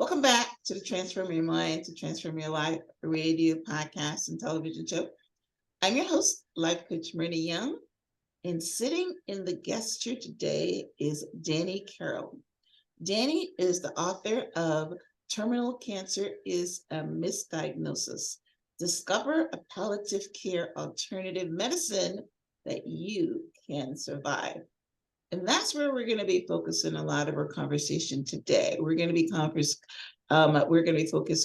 Welcome back to the Transform Your Mind to Transform Your Life radio, podcast, and television show. I'm your host, Life Coach Marina Young, and sitting in the guest chair today is Danny Carroll. Danny is the author of Terminal Cancer is a Misdiagnosis. Discover a palliative care alternative medicine that you can survive. And that's where we're going to be focusing a lot of our conversation today. We're going to be focusing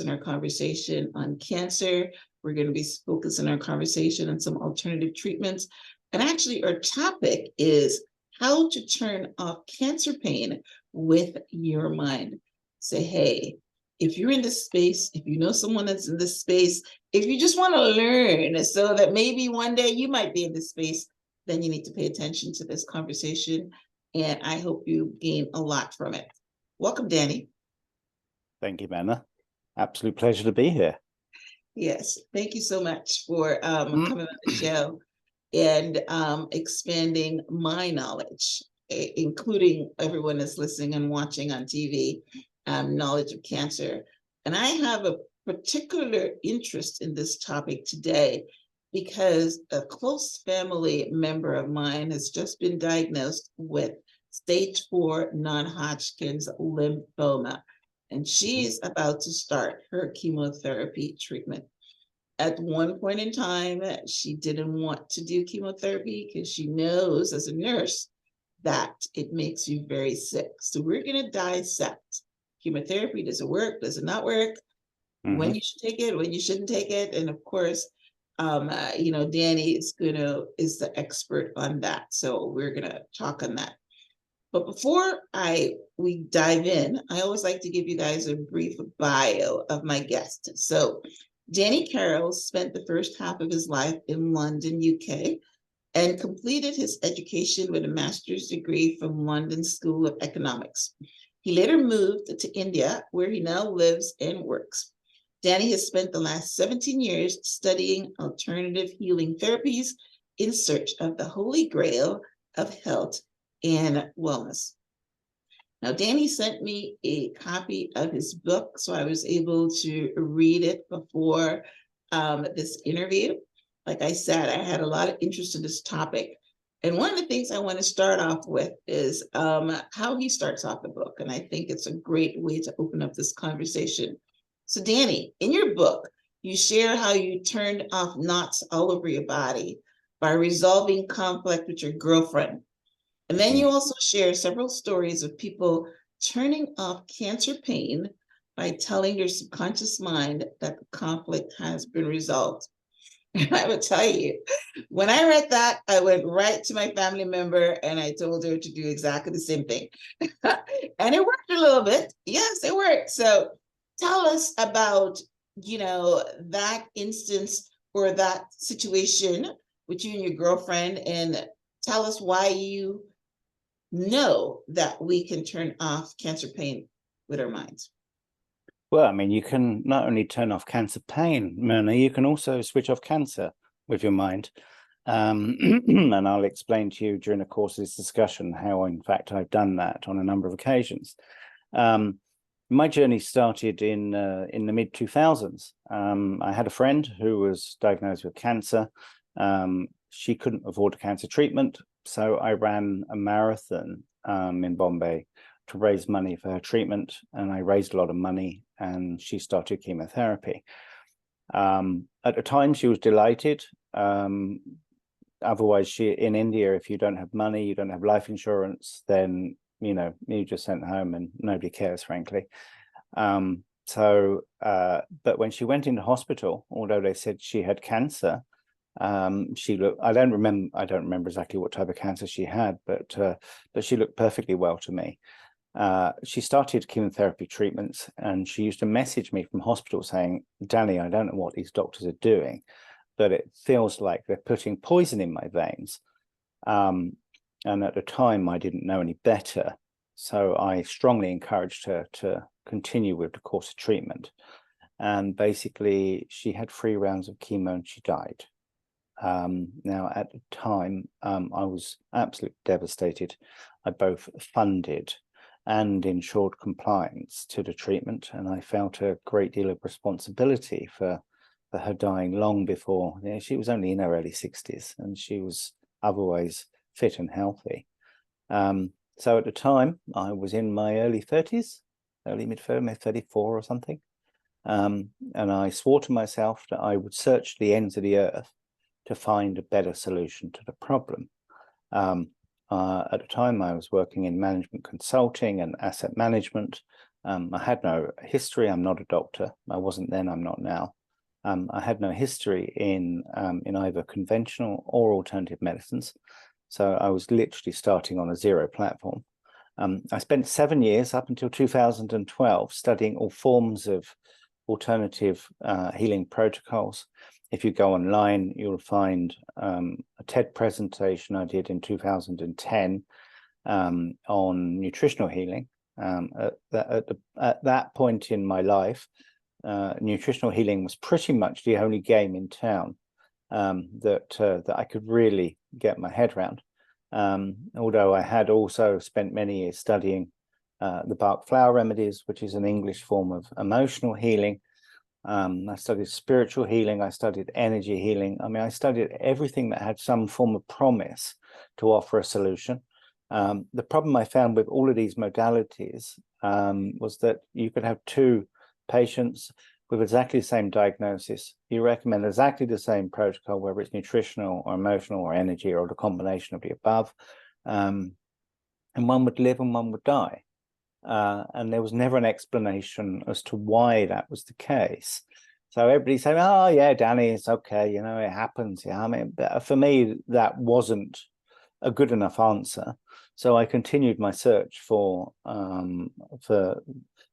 our conversation on cancer. We're going to be focusing our conversation on some alternative treatments. And actually, our topic is how to turn off cancer pain with your mind. Say, hey, if you're in this space, if you know someone that's in this space, if you just want to learn so that maybe one day you might be in this space, then you need to pay attention to this conversation. And I hope you gain a lot from it. Welcome, Danny. Thank you, Manna. Absolute pleasure to be here. Yes, thank you so much for coming on the show and expanding my knowledge, including everyone that's listening and watching on TV, knowledge of cancer. And I have a particular interest in this topic today because a close family member of mine has just been diagnosed with stage 4 non-Hodgkin's lymphoma, and she's about to start her chemotherapy treatment. At one point in time, she didn't want to do chemotherapy because she knows as a nurse that it makes you very sick. So we're going to dissect chemotherapy. Does it work? Does it not work? When you should take it, when you shouldn't take it. And of course, Danny is the expert on that. So we're gonna talk on that. But before we dive in, I always like to give you guys a brief bio of my guest. So Danny Carroll spent the first half of his life in London, UK, and completed his education with a master's degree from London School of Economics. He later moved to India, where he now lives and works. Danny has spent the last 17 years studying alternative healing therapies in search of the holy grail of health and wellness. Now, Danny sent me a copy of his book, so I was able to read it before this interview. Like I said, I had a lot of interest in this topic. And one of the things I want to start off with is how he starts off the book. And I think it's a great way to open up this conversation. So Danny, in your book, you share how you turned off knots all over your body by resolving conflict with your girlfriend. And then you also share several stories of people turning off cancer pain by telling your subconscious mind that the conflict has been resolved. And I would tell you, when I read that, I went right to my family member and I told her to do exactly the same thing. And it worked a little bit. Yes, it worked. So tell us about, that instance or that situation with you and your girlfriend, and tell us why you know that we can turn off cancer pain with our minds. Well, I mean, you can not only turn off cancer pain, Myrna, you can also switch off cancer with your mind. And I'll explain to you during the course of this discussion how, in fact, I've done that on a number of occasions. My journey started in the mid-2000s. I had a friend who was diagnosed with cancer. She couldn't afford a cancer treatment, so I ran a marathon in Bombay to raise money for her treatment, and I raised a lot of money, and she started chemotherapy. At the time, she was delighted. Otherwise, in India, if you don't have money, you don't have life insurance, then you just sent home and nobody cares, frankly. But when she went into hospital, although they said she had cancer, she looked, I don't remember exactly what type of cancer she had, but she looked perfectly well to me. She started chemotherapy treatments, and she used to message me from hospital saying, Danny, I don't know what these doctors are doing, but it feels like they're putting poison in my veins. And at the time, I didn't know any better. So I strongly encouraged her to continue with the course of treatment. And basically, she had 3 rounds of chemo and she died. Now, at the time, I was absolutely devastated. I both funded and ensured compliance to the treatment. And I felt a great deal of responsibility for her dying long before. You know, she was only in her early 60s and she was otherwise fit and healthy. So at the time, I was in my early 30s, early mid 34 or something. And I swore to myself that I would search the ends of the earth to find a better solution to the problem. At the time, I was working in management consulting and asset management. I had no history. I'm not a doctor. I wasn't then. I'm not now. I had no history in either conventional or alternative medicines. So I was literally starting on a zero platform. I spent 7 years up until 2012 studying all forms of alternative healing protocols. If you go online, you'll find a TED presentation I did in 2010 on nutritional healing. At that point in my life, nutritional healing was pretty much the only game in town that I could really get my head around. Although I had also spent many years studying the Bach flower remedies, which is an English form of emotional healing. I studied spiritual healing. I studied energy healing. I mean, I studied everything that had some form of promise to offer a solution. The problem I found with all of these modalities was that you could have two patients with exactly the same diagnosis. You recommend exactly the same protocol, whether it's nutritional or emotional or energy or the combination of the above. And one would live and one would die. And there was never an explanation as to why that was the case. So everybody said, "Oh yeah, Danny, it's okay, you know, it happens." Yeah, I mean, but for me, that wasn't a good enough answer. So I continued my search for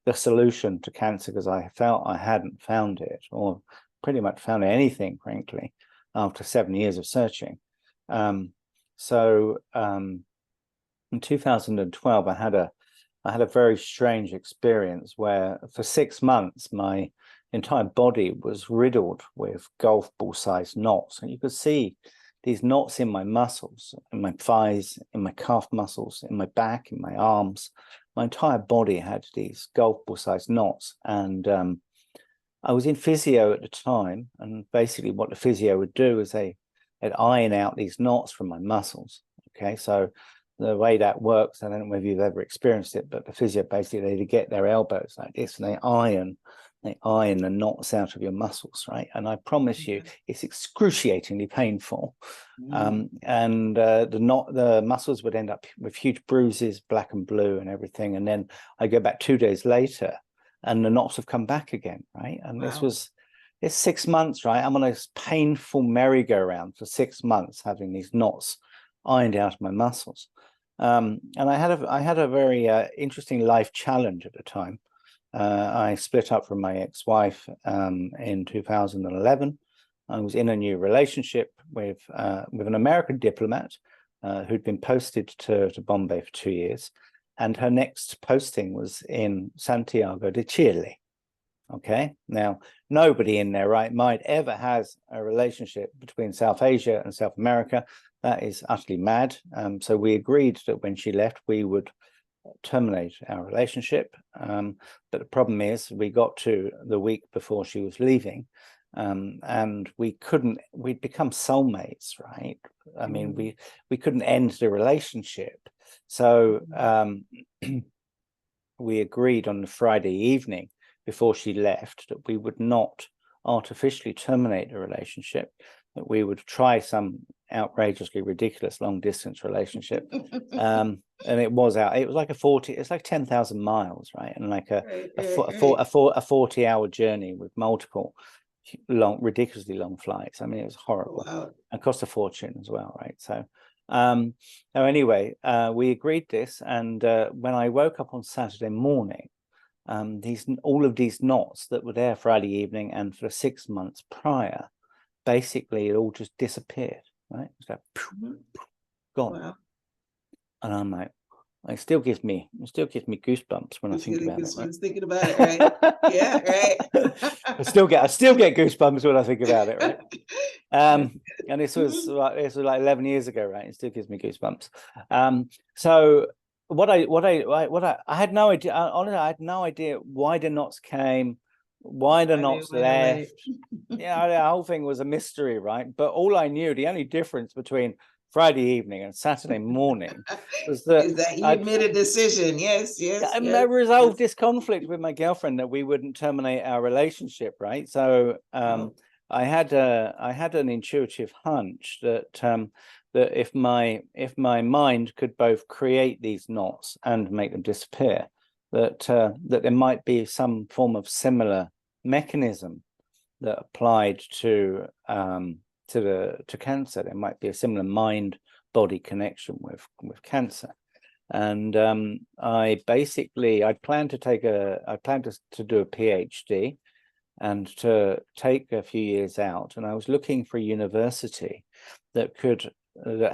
the solution to cancer because I felt I hadn't found it, or pretty much found anything, frankly, after 7 years of searching. In 2012, I had a very strange experience where for 6 months, my entire body was riddled with golf ball sized knots. And you could see these knots in my muscles, in my thighs, in my calf muscles, in my back, in my arms. My entire body had these golf ball sized knots. And I was in physio at the time. And basically what the physio would do is they'd iron out these knots from my muscles. Okay, so the way that works, I don't know whether you've ever experienced it, but the physio basically, they get their elbows like this and they iron the knots out of your muscles, right? And I promise you, it's excruciatingly painful. And the muscles would end up with huge bruises, black and blue and everything. And then I go back 2 days later and the knots have come back again, right? And it's 6 months, right? I'm on this painful merry-go-round for 6 months, having these knots ironed out of my muscles. And I had a very interesting life challenge at the time. I split up from my ex-wife in 2011. I was in a new relationship with an American diplomat who'd been posted to Bombay for 2 years, and her next posting was in Santiago de Chile. Okay, now nobody in their right mind ever has a relationship between South Asia and South America. That is utterly mad. So we agreed that when she left, we would terminate our relationship. But the problem is we got to the week before she was leaving, and we'd become soulmates, right? I mean, we couldn't end the relationship. So we agreed on the Friday evening before she left that we would not artificially terminate the relationship, that we would try some outrageously ridiculous long distance relationship. And it was like 10,000 miles, right? And like a 40-hour journey with multiple ridiculously long flights. I mean, it was horrible. Wow. And cost a fortune as well, right? So anyway, we agreed this, and when I woke up on Saturday morning, all of these knots that were there Friday evening and for 6 months prior, basically it all just disappeared, right? It's like gone. Wow. And I'm like, it still gives me goosebumps when I think about it. Right? Thinking about it, right? Yeah, right. I still get goosebumps when I think about it, right? And this was like 11 years ago, right? It still gives me goosebumps. So I had no idea. Honestly, I had no idea why the knots came, why the Why they knots went away. left. Yeah, the whole thing was a mystery, right? But all I knew, the only difference between Friday evening and Saturday morning was that Is that you made a decision? Yes, yes, I yes, resolved yes. this conflict with my girlfriend that we wouldn't terminate our relationship, right? So Oh, I had an intuitive hunch that that if my mind could both create these knots and make them disappear, that that there might be some form of similar mechanism that applied to cancer. There might be a similar mind body connection with cancer. And I planned to do a PhD and to take a few years out. And I was looking for a university that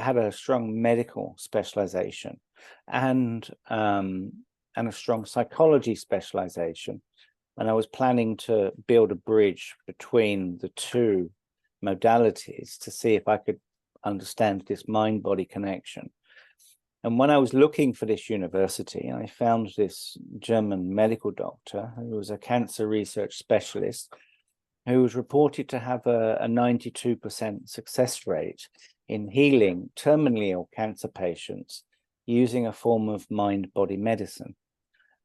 had a strong medical specialization and a strong psychology specialization. And I was planning to build a bridge between the two modalities to see if I could understand this mind-body connection. And when I was looking for this university, I found this German medical doctor who was a cancer research specialist who was reported to have a 92% success rate in healing terminally ill cancer patients using a form of mind-body medicine.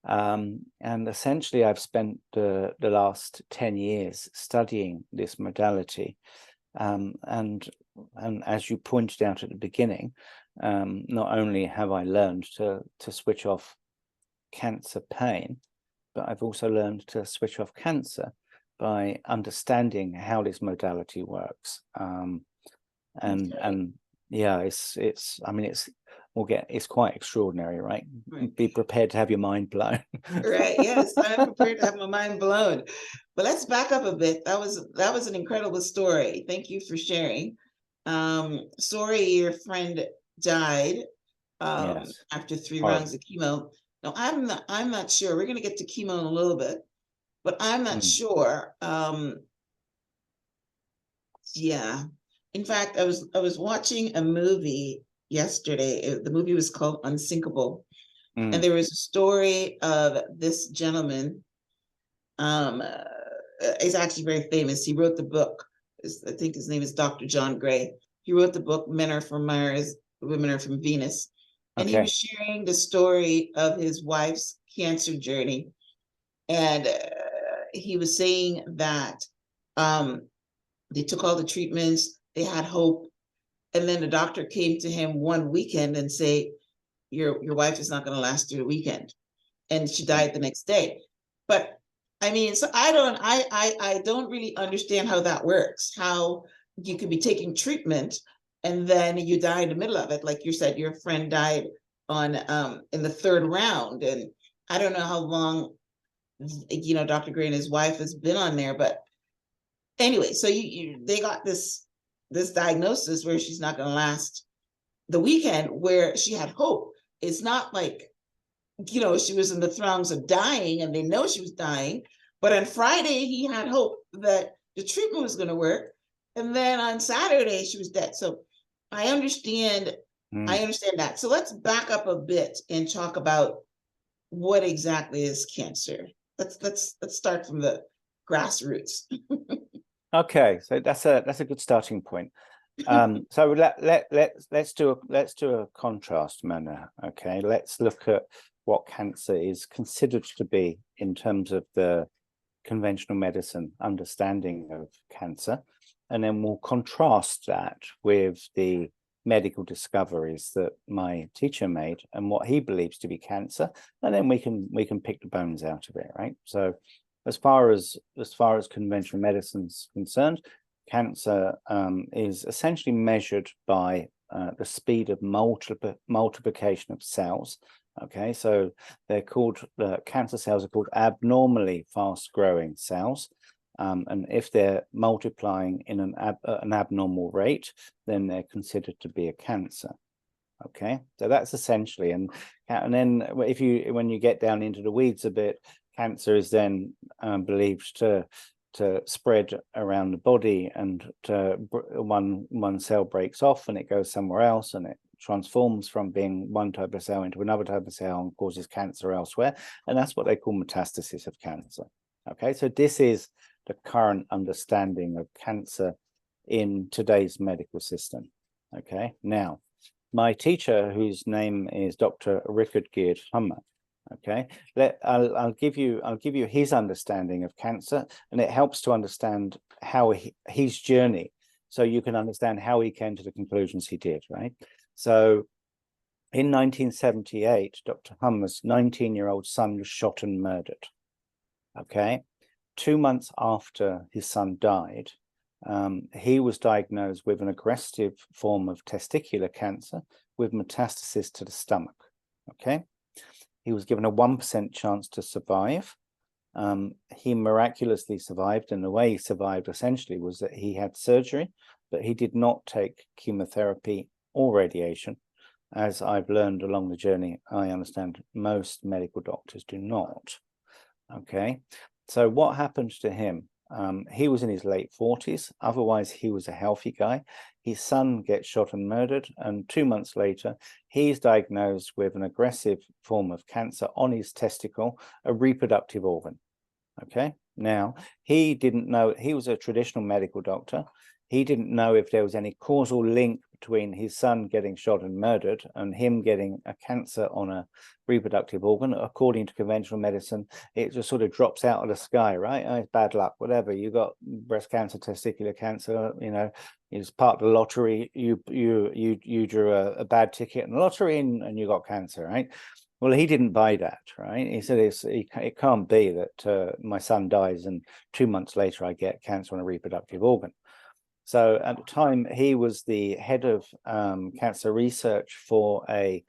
And essentially, I've spent the last 10 years studying this modality. And as you pointed out at the beginning, not only have I learned to switch off cancer pain, but I've also learned to switch off cancer by understanding how this modality works. And yeah, it's quite extraordinary, right? right. Be prepared to have your mind blown. Right. Yes, I'm prepared to have my mind blown. But let's back up a bit. That was an incredible story. Thank you for sharing. Sorry your friend died Yes, after 3 rounds horrible. of chemo. Now I'm not sure. We're gonna get to chemo in a little bit, but I'm not Mm, sure. Yeah. In fact, I was watching a movie yesterday. The movie was called Unsinkable. And mm, there was a story of this gentleman. He's actually very famous. He wrote the book. I think his name is Dr. John Gray. He wrote the book Men Are From Mars, Women Are From Venus. And he was okay. sharing the story of his wife's cancer journey. And he was saying that they took all the treatments, they had hope. And then the doctor came to him one weekend and say, your wife is not going to last through the weekend. And she Mm, died the next day. But I mean, so I don't really understand how that works. How you could be taking treatment and then you die in the middle of it. Like you said, your friend died on in the third round. And I don't know how long Dr. Gray and his wife has been on there, but anyway, so they got this diagnosis where she's not going to last the weekend, where she had hope. It's not like she was in the throes of dying and they know she was dying. But on Friday, he had hope that the treatment was going to work. And then on Saturday, she was dead. So I understand. I mm. understand that. So let's back up a bit and talk about what exactly is cancer. Let's start from the grassroots. Okay, so that's a good starting point. So let's do a contrast manner. Okay, let's look at what cancer is considered to be in terms of the conventional medicine understanding of cancer, and then we'll contrast that with the medical discoveries that my teacher made and what he believes to be cancer, and then we can pick the bones out of it, right? So as far as conventional medicine is concerned, cancer is essentially measured by the speed of multiplication of cells. Okay, so they're called cancer cells are called abnormally fast-growing cells, and if they're multiplying in an abnormal rate, then they're considered to be a cancer. Okay, so that's essentially, and then when you get down into the weeds a bit, cancer is then believed to spread around the body, and one cell breaks off and it goes somewhere else and it transforms from being one type of cell into another type of cell and causes cancer elsewhere. And that's what they call metastasis of cancer. Okay, so this is the current understanding of cancer in today's medical system. Okay, now my teacher, whose name is Dr. Richard Geert Hummer, okay, I'll give you his understanding of cancer, and it helps to understand how his journey, so you can understand how he came to the conclusions he did, right? So in 1978, Dr. Hummer's 19-year-old son was shot and murdered. Okay, 2 months after his son died, he was diagnosed with an aggressive form of testicular cancer with metastasis to the stomach. Okay, he was given a 1% chance to survive. He miraculously survived, and the way he survived essentially was that he had surgery, but he did not take chemotherapy or radiation. As I've learned along the journey, I understand most medical doctors do not. Okay, so what happened to him? He was in his late 40s. Otherwise, he was a healthy guy. His son gets shot and murdered, and 2 months later, he's diagnosed with an aggressive form of cancer on his testicle, a reproductive organ. Okay, now he didn't know, he was a traditional medical doctor. He didn't know if there was any causal link between his son getting shot and murdered and him getting a cancer on a reproductive organ. According to conventional medicine, it just sort of drops out of the sky, right? Oh, it's bad luck, whatever. You got breast cancer, testicular cancer, you know, it's part of the lottery. You drew a bad ticket in the lottery and you got cancer, right? Well, he didn't buy that, right? He said it can't be that my son dies and 2 months later I get cancer on a reproductive organ. So at the time, he was the head of cancer research for a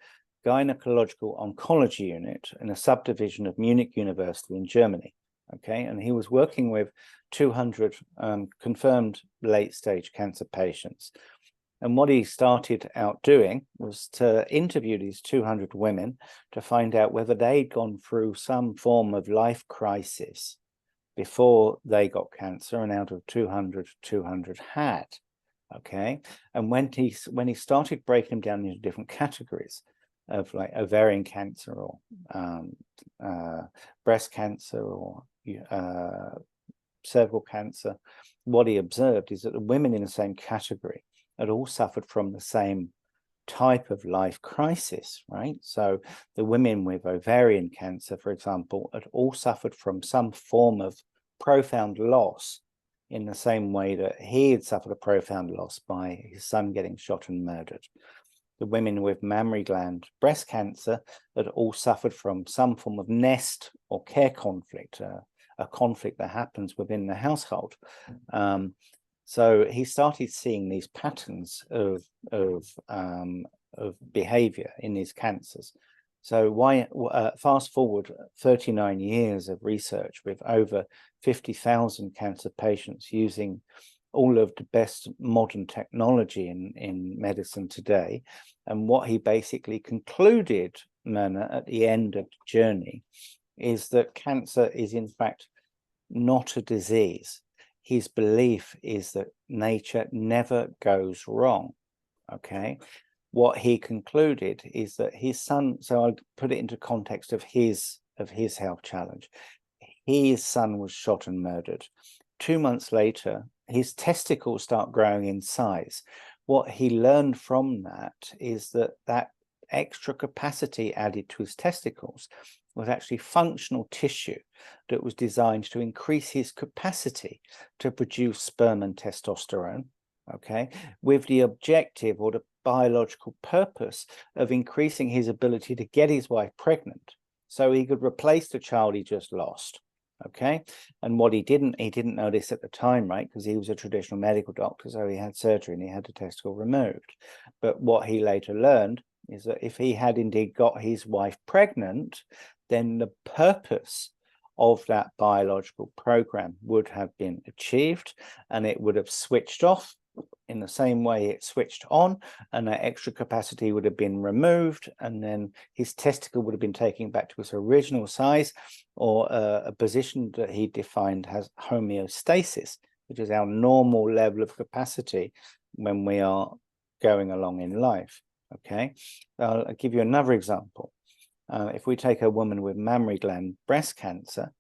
gynecological oncology unit in a subdivision of Munich University in Germany. Okay, and he was working with 200 confirmed late-stage cancer patients. And what he started out doing was to interview these 200 women to find out whether they'd gone through some form of life crisis before they got cancer, and out of 200 had. Okay, and when he started breaking them down into different categories of like ovarian cancer or breast cancer or cervical cancer, what he observed is that the women in the same category had all suffered from the same type of life crisis, right? So the women with ovarian cancer, for example, had all suffered from some form of profound loss in the same way that he had suffered a profound loss by his son getting shot and murdered. The women with mammary gland breast cancer had all suffered from some form of nest or care conflict, a conflict that happens within the household. So he started seeing these patterns of behavior in these cancers. So fast forward 39 years of research with over 50,000 cancer patients using all of the best modern technology in medicine today. And what he basically concluded, Myrna, at the end of the journey is that cancer is in fact not a disease. His belief is that nature never goes wrong. Okay, what he concluded is that his son, so I'll put it into context of his health challenge. His son was shot and murdered. 2 months later, his testicles start growing in size. What he learned from that is that extra capacity added to his testicles was actually functional tissue that was designed to increase his capacity to produce sperm and testosterone, okay, with the objective or the biological purpose of increasing his ability to get his wife pregnant so he could replace the child he just lost. Okay, and what he didn't know this at the time, right? Because he was a traditional medical doctor, so he had surgery and he had the testicle removed. But what he later learned is that if he had indeed got his wife pregnant, then the purpose of that biological program would have been achieved, and it would have switched off in the same way it switched on, and that extra capacity would have been removed, and then his testicle would have been taken back to its original size, or a position that he defined as homeostasis, which is our normal level of capacity when we are going along in life. Okay, I'll give you another example. If we take a woman with mammary gland breast cancer,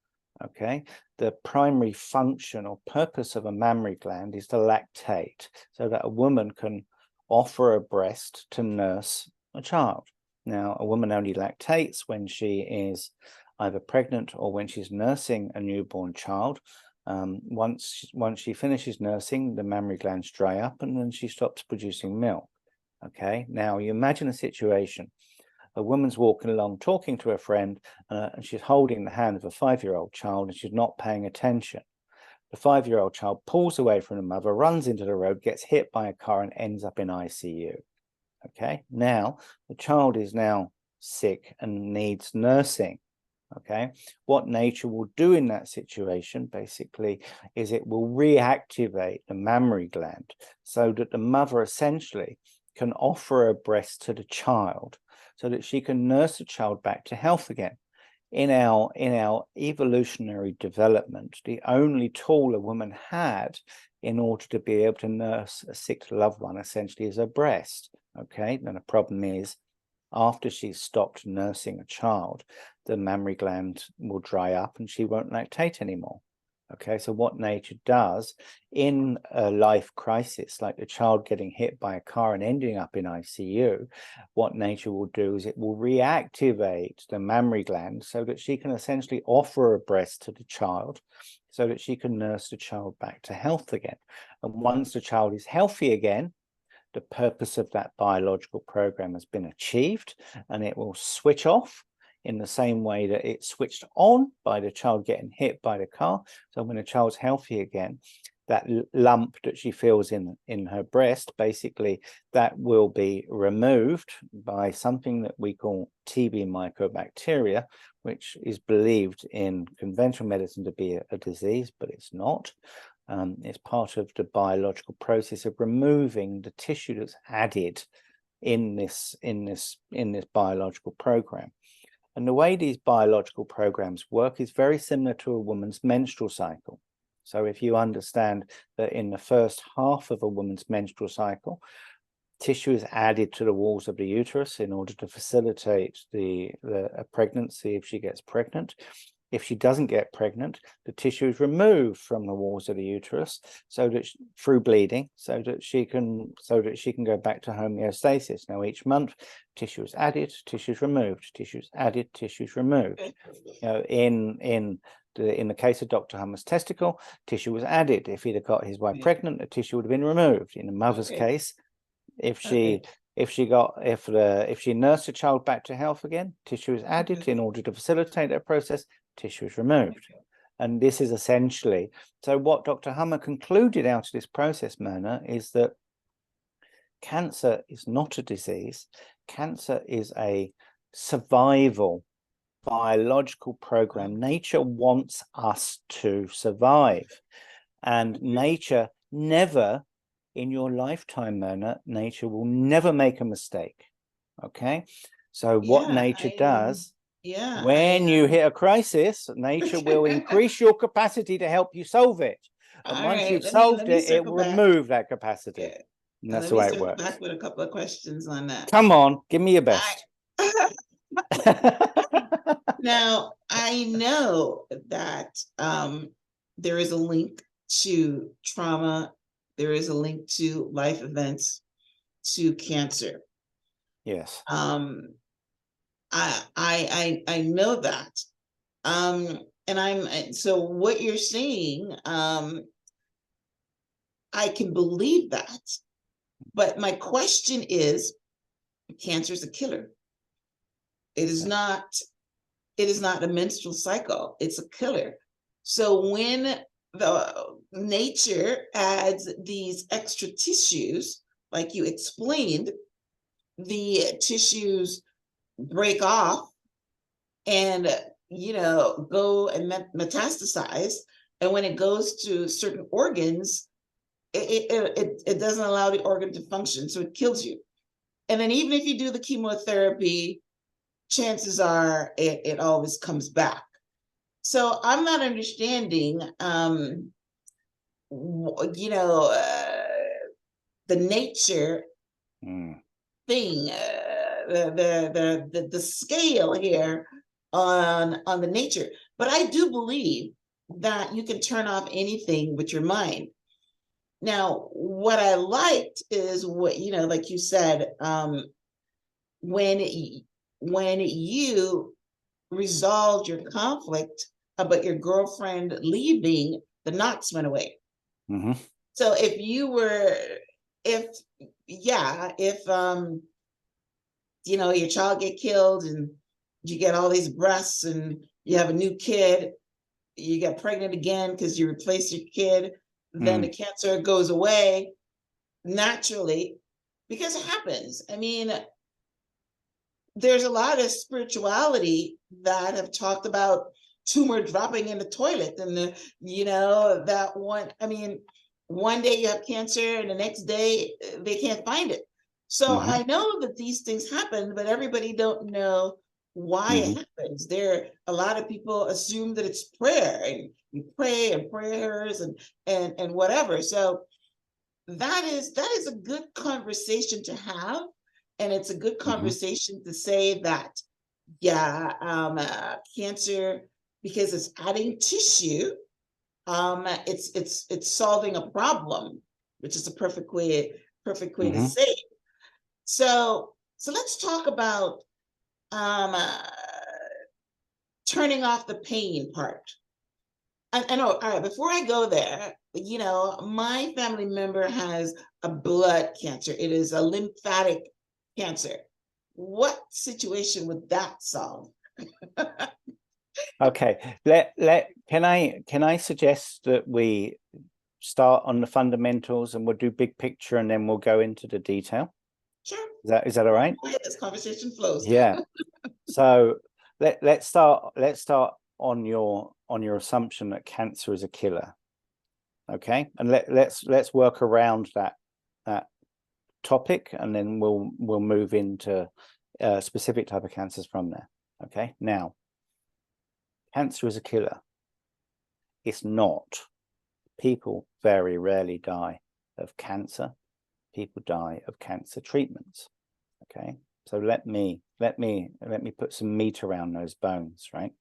okay, the primary function or purpose of a mammary gland is to lactate, so that a woman can offer a breast to nurse a child. Now, a woman only lactates when she is either pregnant or when she's nursing a newborn child. Once she finishes nursing, the mammary glands dry up and then she stops producing milk. Okay, now you imagine a situation. A woman's walking along talking to a friend and she's holding the hand of a 5-year-old child and she's not paying attention. The 5-year-old child pulls away from the mother, runs into the road, gets hit by a car and ends up in ICU. Okay, now the child is now sick and needs nursing. Okay, what nature will do in that situation basically is it will reactivate the mammary gland so that the mother essentially can offer a breast to the child so that she can nurse the child back to health again. In our evolutionary development, the only tool a woman had in order to be able to nurse a sick loved one essentially is a breast. Okay, then the problem is, after she's stopped nursing a child, the mammary gland will dry up and she won't lactate anymore. Okay, so what nature does in a life crisis, like a child getting hit by a car and ending up in ICU, what nature will do is it will reactivate the mammary gland so that she can essentially offer a breast to the child so that she can nurse the child back to health again. And once the child is healthy again, the purpose of that biological program has been achieved and it will switch off in the same way that it switched on by the child getting hit by the car. So when the child's healthy again, that lump that she feels in her breast, basically that will be removed by something that we call TB mycobacteria, which is believed in conventional medicine to be a disease, but it's not. It's part of the biological process of removing the tissue that's added in this biological program. And the way these biological programs work is very similar to a woman's menstrual cycle. So if you understand that in the first half of a woman's menstrual cycle, tissue is added to the walls of the uterus in order to facilitate a pregnancy if she gets pregnant. If she doesn't get pregnant, the tissue is removed from the walls of the uterus so that through bleeding, so that she can go back to homeostasis. Now, each month, tissue is added, tissue is removed, tissue is added, tissue is removed. You know, in the case of Dr. Hummer's testicle, tissue was added. If he'd have got his wife pregnant, the tissue would have been removed. In the mother's case, if she nursed a child back to health again, tissue is added in order to facilitate that process. Tissue is removed. And this is essentially, so what Dr. Hummer concluded out of this process, Myrna, is that cancer is not a disease. Cancer is a survival biological program. Nature wants us to survive. And nature never, in your lifetime, Myrna, nature will never make a mistake. Okay? So what nature does, when you hit a crisis, nature will increase your capacity to help you solve it. And once you've solved it, it will remove that capacity. And that's the way it works. Back with a couple of questions on that. Come on, give me your best. Now, I know that there is a link to trauma. There is a link to life events, to cancer. Yes. I know that. And so what you're saying, I can believe that. But my question is, cancer is a killer. It is not a menstrual cycle. It's a killer. So when the nature adds these extra tissues, like you explained, the tissues break off and go and metastasize, and when it goes to certain organs, it doesn't allow the organ to function, so it kills you. And then even if you do the chemotherapy, chances are it always comes back. So I'm not understanding the nature thing, the scale here on the nature. But I do believe that you can turn off anything with your mind. Now, what I liked is what, like you said, when you resolved your conflict about your girlfriend leaving, the knots went away. Mm-hmm. So if your child get killed and you get all these breasts and you have a new kid, you get pregnant again because you replace your kid, then the cancer goes away naturally, because it happens. I mean, there's a lot of spirituality that have talked about tumor dropping in the toilet, and that one. I mean, one day you have cancer and the next day they can't find it. So I know that these things happen, but everybody don't know why it happens. There, a lot of people assume that it's prayer, and you pray and prayers and whatever. So that is a good conversation to have, and it's a good conversation to say that cancer, because it's adding tissue, it's solving a problem, which is a perfect way to say it. So let's talk about turning off the pain part. I know. All right, before I go there, my family member has a blood cancer. It is a lymphatic cancer. What situation would that solve? Okay, can I suggest that we start on the fundamentals and we'll do big picture and then we'll go into the detail? Sure. Is that all right? Yeah, this conversation flows. Yeah. So let's start on your assumption that cancer is a killer. Okay, and let's work around that topic, and then we'll move into specific type of cancers from there. Okay, now, cancer is a killer. It's not. People very rarely die of cancer. People die of cancer treatments. Okay, so let me put some meat around those bones, right?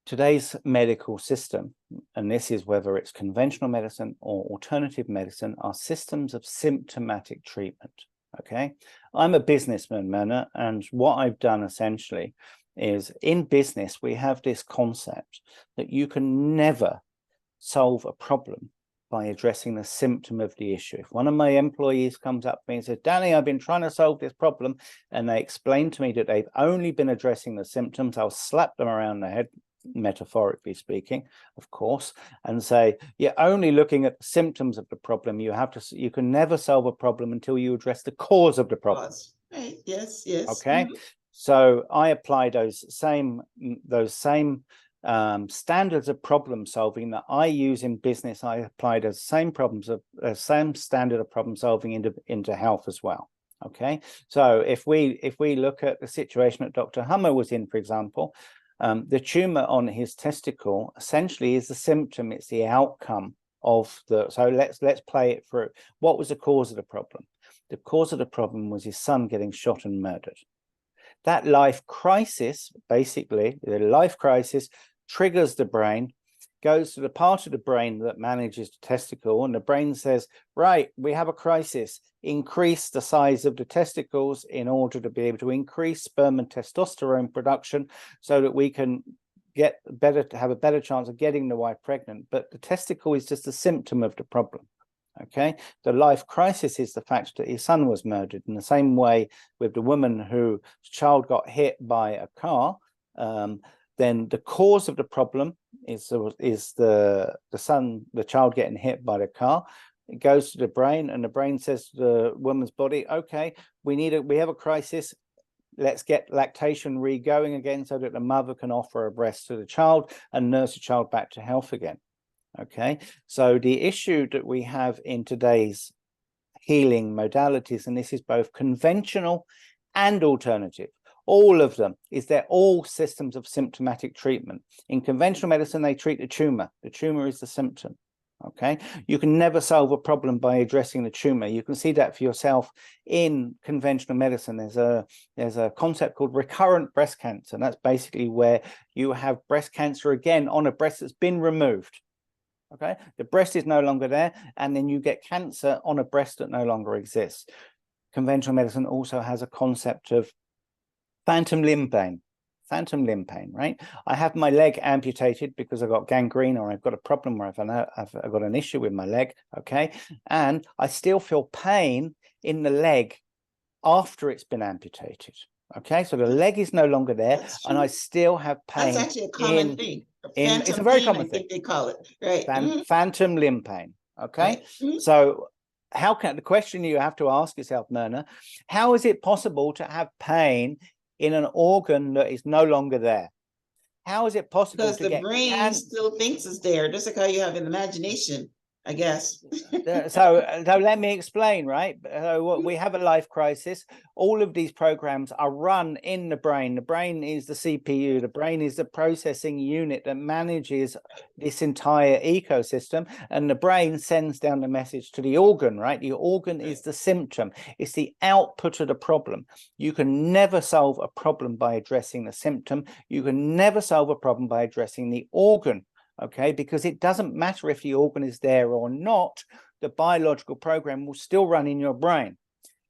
Today's medical system, and this is whether it's conventional medicine or alternative medicine, are systems of symptomatic treatment. Okay, I'm a businessman, Myrna, and what I've done essentially is, in business we have this concept that you can never solve a problem by addressing the symptom of the issue. If one of my employees comes up to me and says, Danny, I've been trying to solve this problem, and they explain to me that they've only been addressing the symptoms, I'll slap them around the head, metaphorically speaking, of course, and say, you're only looking at the symptoms of the problem. You can never solve a problem until you address the cause of the problem. Right. Yes. Okay. So I apply those same standards of problem solving that I use in business. I apply those same standard of problem solving into health as well. Okay. So if we look at the situation that Dr. Hummer was in, for example, the tumor on his testicle essentially is the symptom. It's the outcome of the. So let's play it through. What was the cause of the problem? The cause of the problem was his son getting shot and murdered. That life crisis, basically, the life crisis triggers the brain, goes to the part of the brain that manages the testicle, and the brain says, right, we have a crisis. Increase the size of the testicles in order to be able to increase sperm and testosterone production so that we can have a better chance of getting the wife pregnant. But the testicle is just a symptom of the problem. Okay, the life crisis is the fact that his son was murdered. In the same way with the woman whose child got hit by a car, then the cause of the problem is the child getting hit by the car. It goes to the brain, and the brain says to the woman's body, okay, we have a crisis. Let's get lactation re-going again so that the mother can offer a breast to the child and nurse the child back to health again. Okay, so the issue that we have in today's healing modalities, and this is both conventional and alternative, all of them, is they're all systems of symptomatic treatment. In conventional medicine, they treat the tumor. The tumor is the symptom. Okay, you can never solve a problem by addressing the tumor. You can see that for yourself in conventional medicine. There's a concept called recurrent breast cancer, and that's basically where you have breast cancer again on a breast that's been removed. Okay, the breast is no longer there, and then you get cancer on a breast that no longer exists. Conventional medicine also has a concept of phantom limb pain. Phantom limb pain, right? I have my leg amputated because I got gangrene, or I've got a problem where I've got an issue with my leg, okay? And I still feel pain in the leg after it's been amputated, okay? So the leg is no longer there, and I still have pain. That's actually a common thing. It's a very common thing. I think they call it, right? Phantom limb pain, okay? Right. So the question you have to ask yourself, Myrna, how is it possible to have pain in an organ that is no longer there? How is it possible because the brain still thinks it's there, just like how you have an imagination, I guess. so let me explain, right? We have a life crisis. All of these programs are run in the brain. The brain is the CPU. The brain is the processing unit that manages this entire ecosystem. And the brain sends down the message to the organ, right? The organ is the symptom. It's the output of the problem. You can never solve a problem by addressing the symptom. You can never solve a problem by addressing the organ. Okay, because it doesn't matter if the organ is there or not, the biological program will still run in your brain.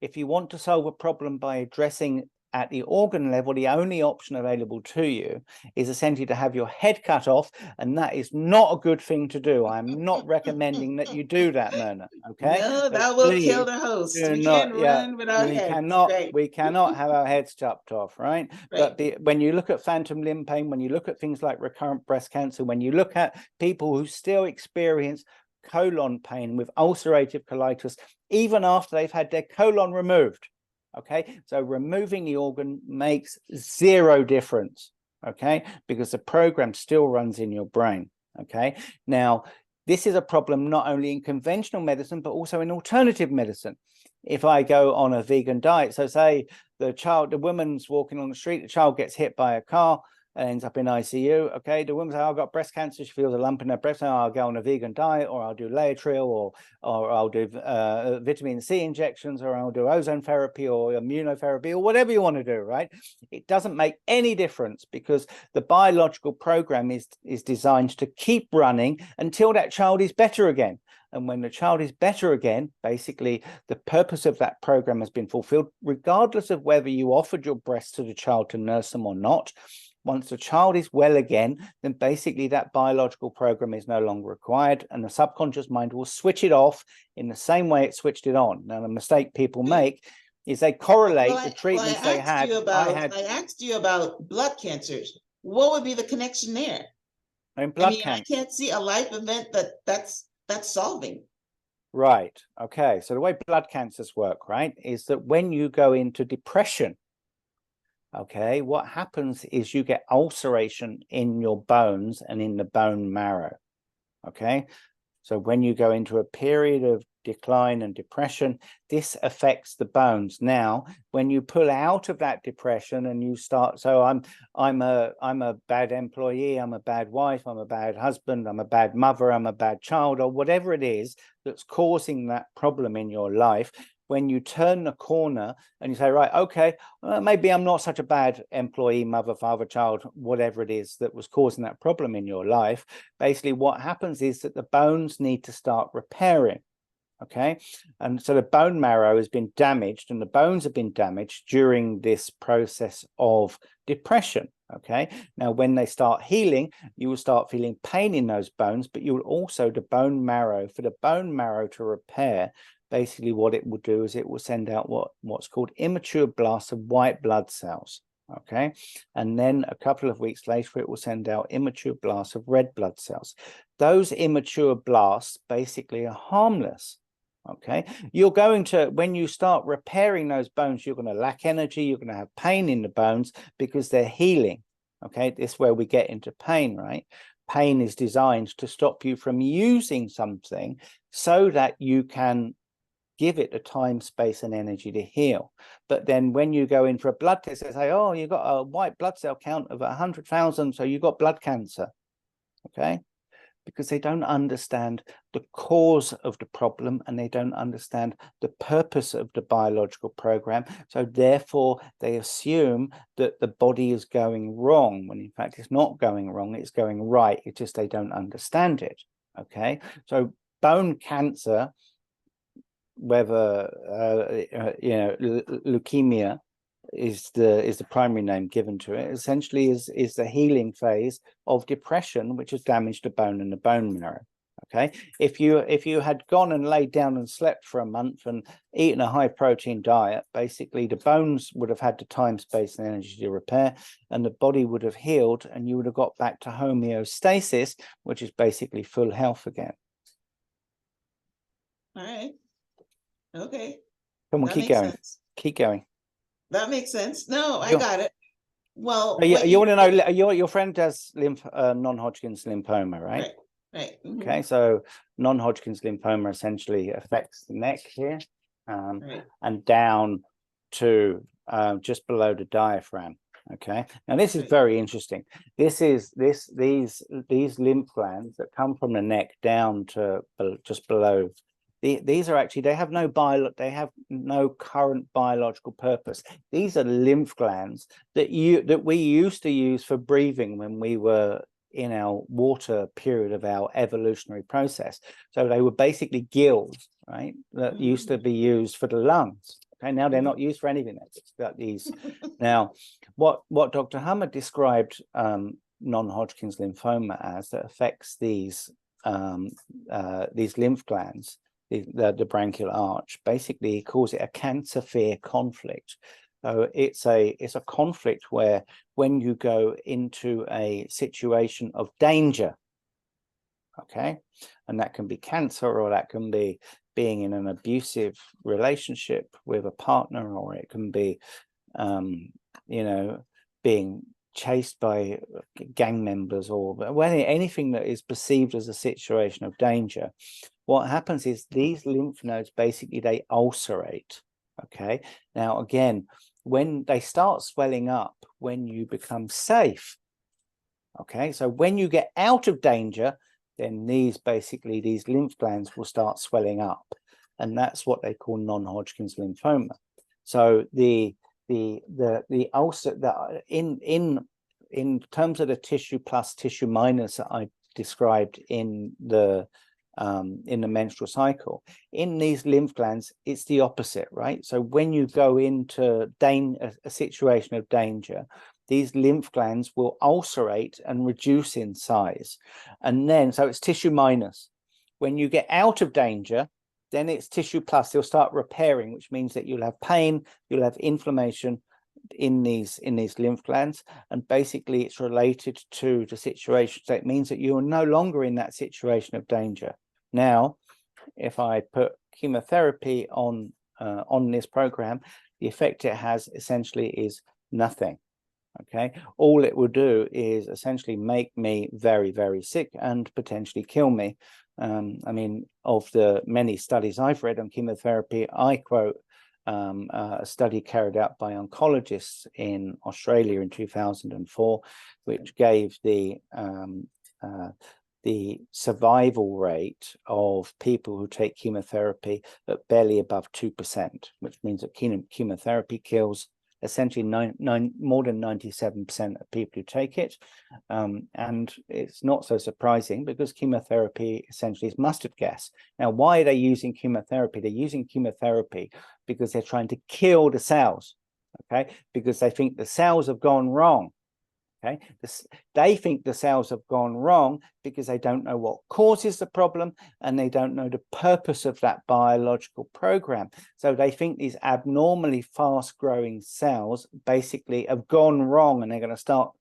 If you want to solve a problem by addressing at the organ level, the only option available to you is essentially to have your head cut off, and that is not a good thing to do. I'm not recommending that you do that, Myrna. Okay, no, that will kill the host. We can't run without heads. We cannot have our heads chopped off, right? But when you look at phantom limb pain, when you look at things like recurrent breast cancer, when you look at people who still experience colon pain with ulcerative colitis, even after they've had their colon removed, okay, so removing the organ makes zero difference, okay, because the program still runs in your brain. Okay, now this is a problem not only in conventional medicine but also in alternative medicine. If I go on a vegan diet, so say the woman's walking on the street, the child gets hit by a car, ends up in ICU. Okay, the woman says, I've got breast cancer, she feels a lump in her breast, so I'll go on a vegan diet, or I'll do Laetrile, or I'll do vitamin C injections, or I'll do ozone therapy or immunotherapy, or whatever you want to do, right? It doesn't make any difference, because the biological program is designed to keep running until that child is better again. And when the child is better again, basically the purpose of that program has been fulfilled, regardless of whether you offered your breast to the child to nurse them or not. Once the child is well again, then basically that biological program is no longer required, and the subconscious mind will switch it off in the same way it switched it on. Now, the mistake people make is they correlate the treatments they had. I asked you about blood cancers. What would be the connection there? I can't see a life event that's solving. Right. Okay. So the way blood cancers work, right, is that when you go into depression, okay, what happens is you get ulceration in your bones and in the bone marrow. Okay, so when you go into a period of decline and depression, this affects the bones. Now, when you pull out of that depression and you start, so I'm a bad employee, I'm a bad wife, I'm a bad husband, I'm a bad mother, I'm a bad child, or whatever it is that's causing that problem in your life. When you turn the corner and you say, right, okay, maybe I'm not such a bad employee, mother, father, child, whatever it is that was causing that problem in your life, basically what happens is that the bones need to start repairing. Okay, and so the bone marrow has been damaged and the bones have been damaged during this process of depression. Okay, now when they start healing, you will start feeling pain in those bones, but you will also, for the bone marrow to repair, basically what it will do is it will send out what's called immature blasts of white blood cells. Okay, and then a couple of weeks later it will send out immature blasts of red blood cells. Those immature blasts basically are harmless. Okay, you're going to, when you start repairing those bones, you're going to lack energy, you're going to have pain in the bones because they're healing. Okay, this is where we get into pain, right? Pain is designed to stop you from using something so that you can give it the time, space, and energy to heal. But then when you go in for a blood test, they say, oh, you've got a white blood cell count of 100,000, so you've got blood cancer. Okay, because they don't understand the cause of the problem and they don't understand the purpose of the biological program. So therefore, they assume that the body is going wrong, when in fact it's not going wrong, it's going right. It's just they don't understand it. Okay, so bone cancer, whether leukemia is the primary name given to it, essentially is the healing phase of depression, which has damaged the bone and the bone marrow. Okay, if you had gone and laid down and slept for a month and eaten a high protein diet, basically the bones would have had the time, space, and energy to repair, and the body would have healed, and you would have got back to homeostasis, which is basically full health again. All right. Okay. Come on, That keep makes going. sense. Keep going. That makes sense. No, I You're- got it. Well, You, what you want to know, your friend has non-Hodgkin's lymphoma, right? Right. Mhm. Okay, so non-Hodgkin's lymphoma essentially affects the neck here, Right. and down to just below the diaphragm. Okay, now this is Right. very interesting. These lymph glands that come from the neck down to just below. These are actually, they have no current biological purpose. These are lymph glands that we used to use for breathing when we were in our water period of our evolutionary process. So they were basically gills, right, that used to be used for the lungs. Okay, now they're not used for anything. It's got these. Now, what Dr. Hammer described non-Hodgkin's lymphoma as, that affects these lymph glands, the branchial arch, basically he calls it a cancer fear conflict. So it's a conflict where when you go into a situation of danger, okay, and that can be cancer, or that can be being in an abusive relationship with a partner, or it can be being chased by gang members, or anything that is perceived as a situation of danger. What happens is these lymph nodes, basically, they ulcerate. Okay, now again, when they start swelling up, when you become safe. Okay, so when you get out of danger, then these lymph glands will start swelling up, and that's what they call non-Hodgkin's lymphoma. So the ulcer, that in terms of the tissue plus, tissue minus that I described in the menstrual cycle, in these lymph glands, it's the opposite, right? So when you go into a situation of danger, these lymph glands will ulcerate and reduce in size, and then so it's tissue minus. When you get out of danger, then it's tissue plus. They'll start repairing, which means that you'll have pain, you'll have inflammation in these lymph glands, and basically it's related to the situation. So it means that you are no longer in that situation of danger. Now, if I put chemotherapy on this program, the effect it has essentially is nothing. Okay, all it will do is essentially make me very, very sick and potentially kill me. I mean, of the many studies I've read on chemotherapy, I quote a study carried out by oncologists in Australia in 2004, which gave the survival rate of people who take chemotherapy at barely above 2%, which means that chemotherapy kills essentially more than 97% of people who take it. And it's not so surprising, because chemotherapy essentially is mustard gas. Now, why are they using chemotherapy? They're using chemotherapy because they're trying to kill the cells, okay? Because they think the cells have gone wrong. Okay, they think the cells have gone wrong because they don't know what causes the problem, and they don't know the purpose of that biological program. So they think these abnormally fast-growing cells basically have gone wrong, and they're going to start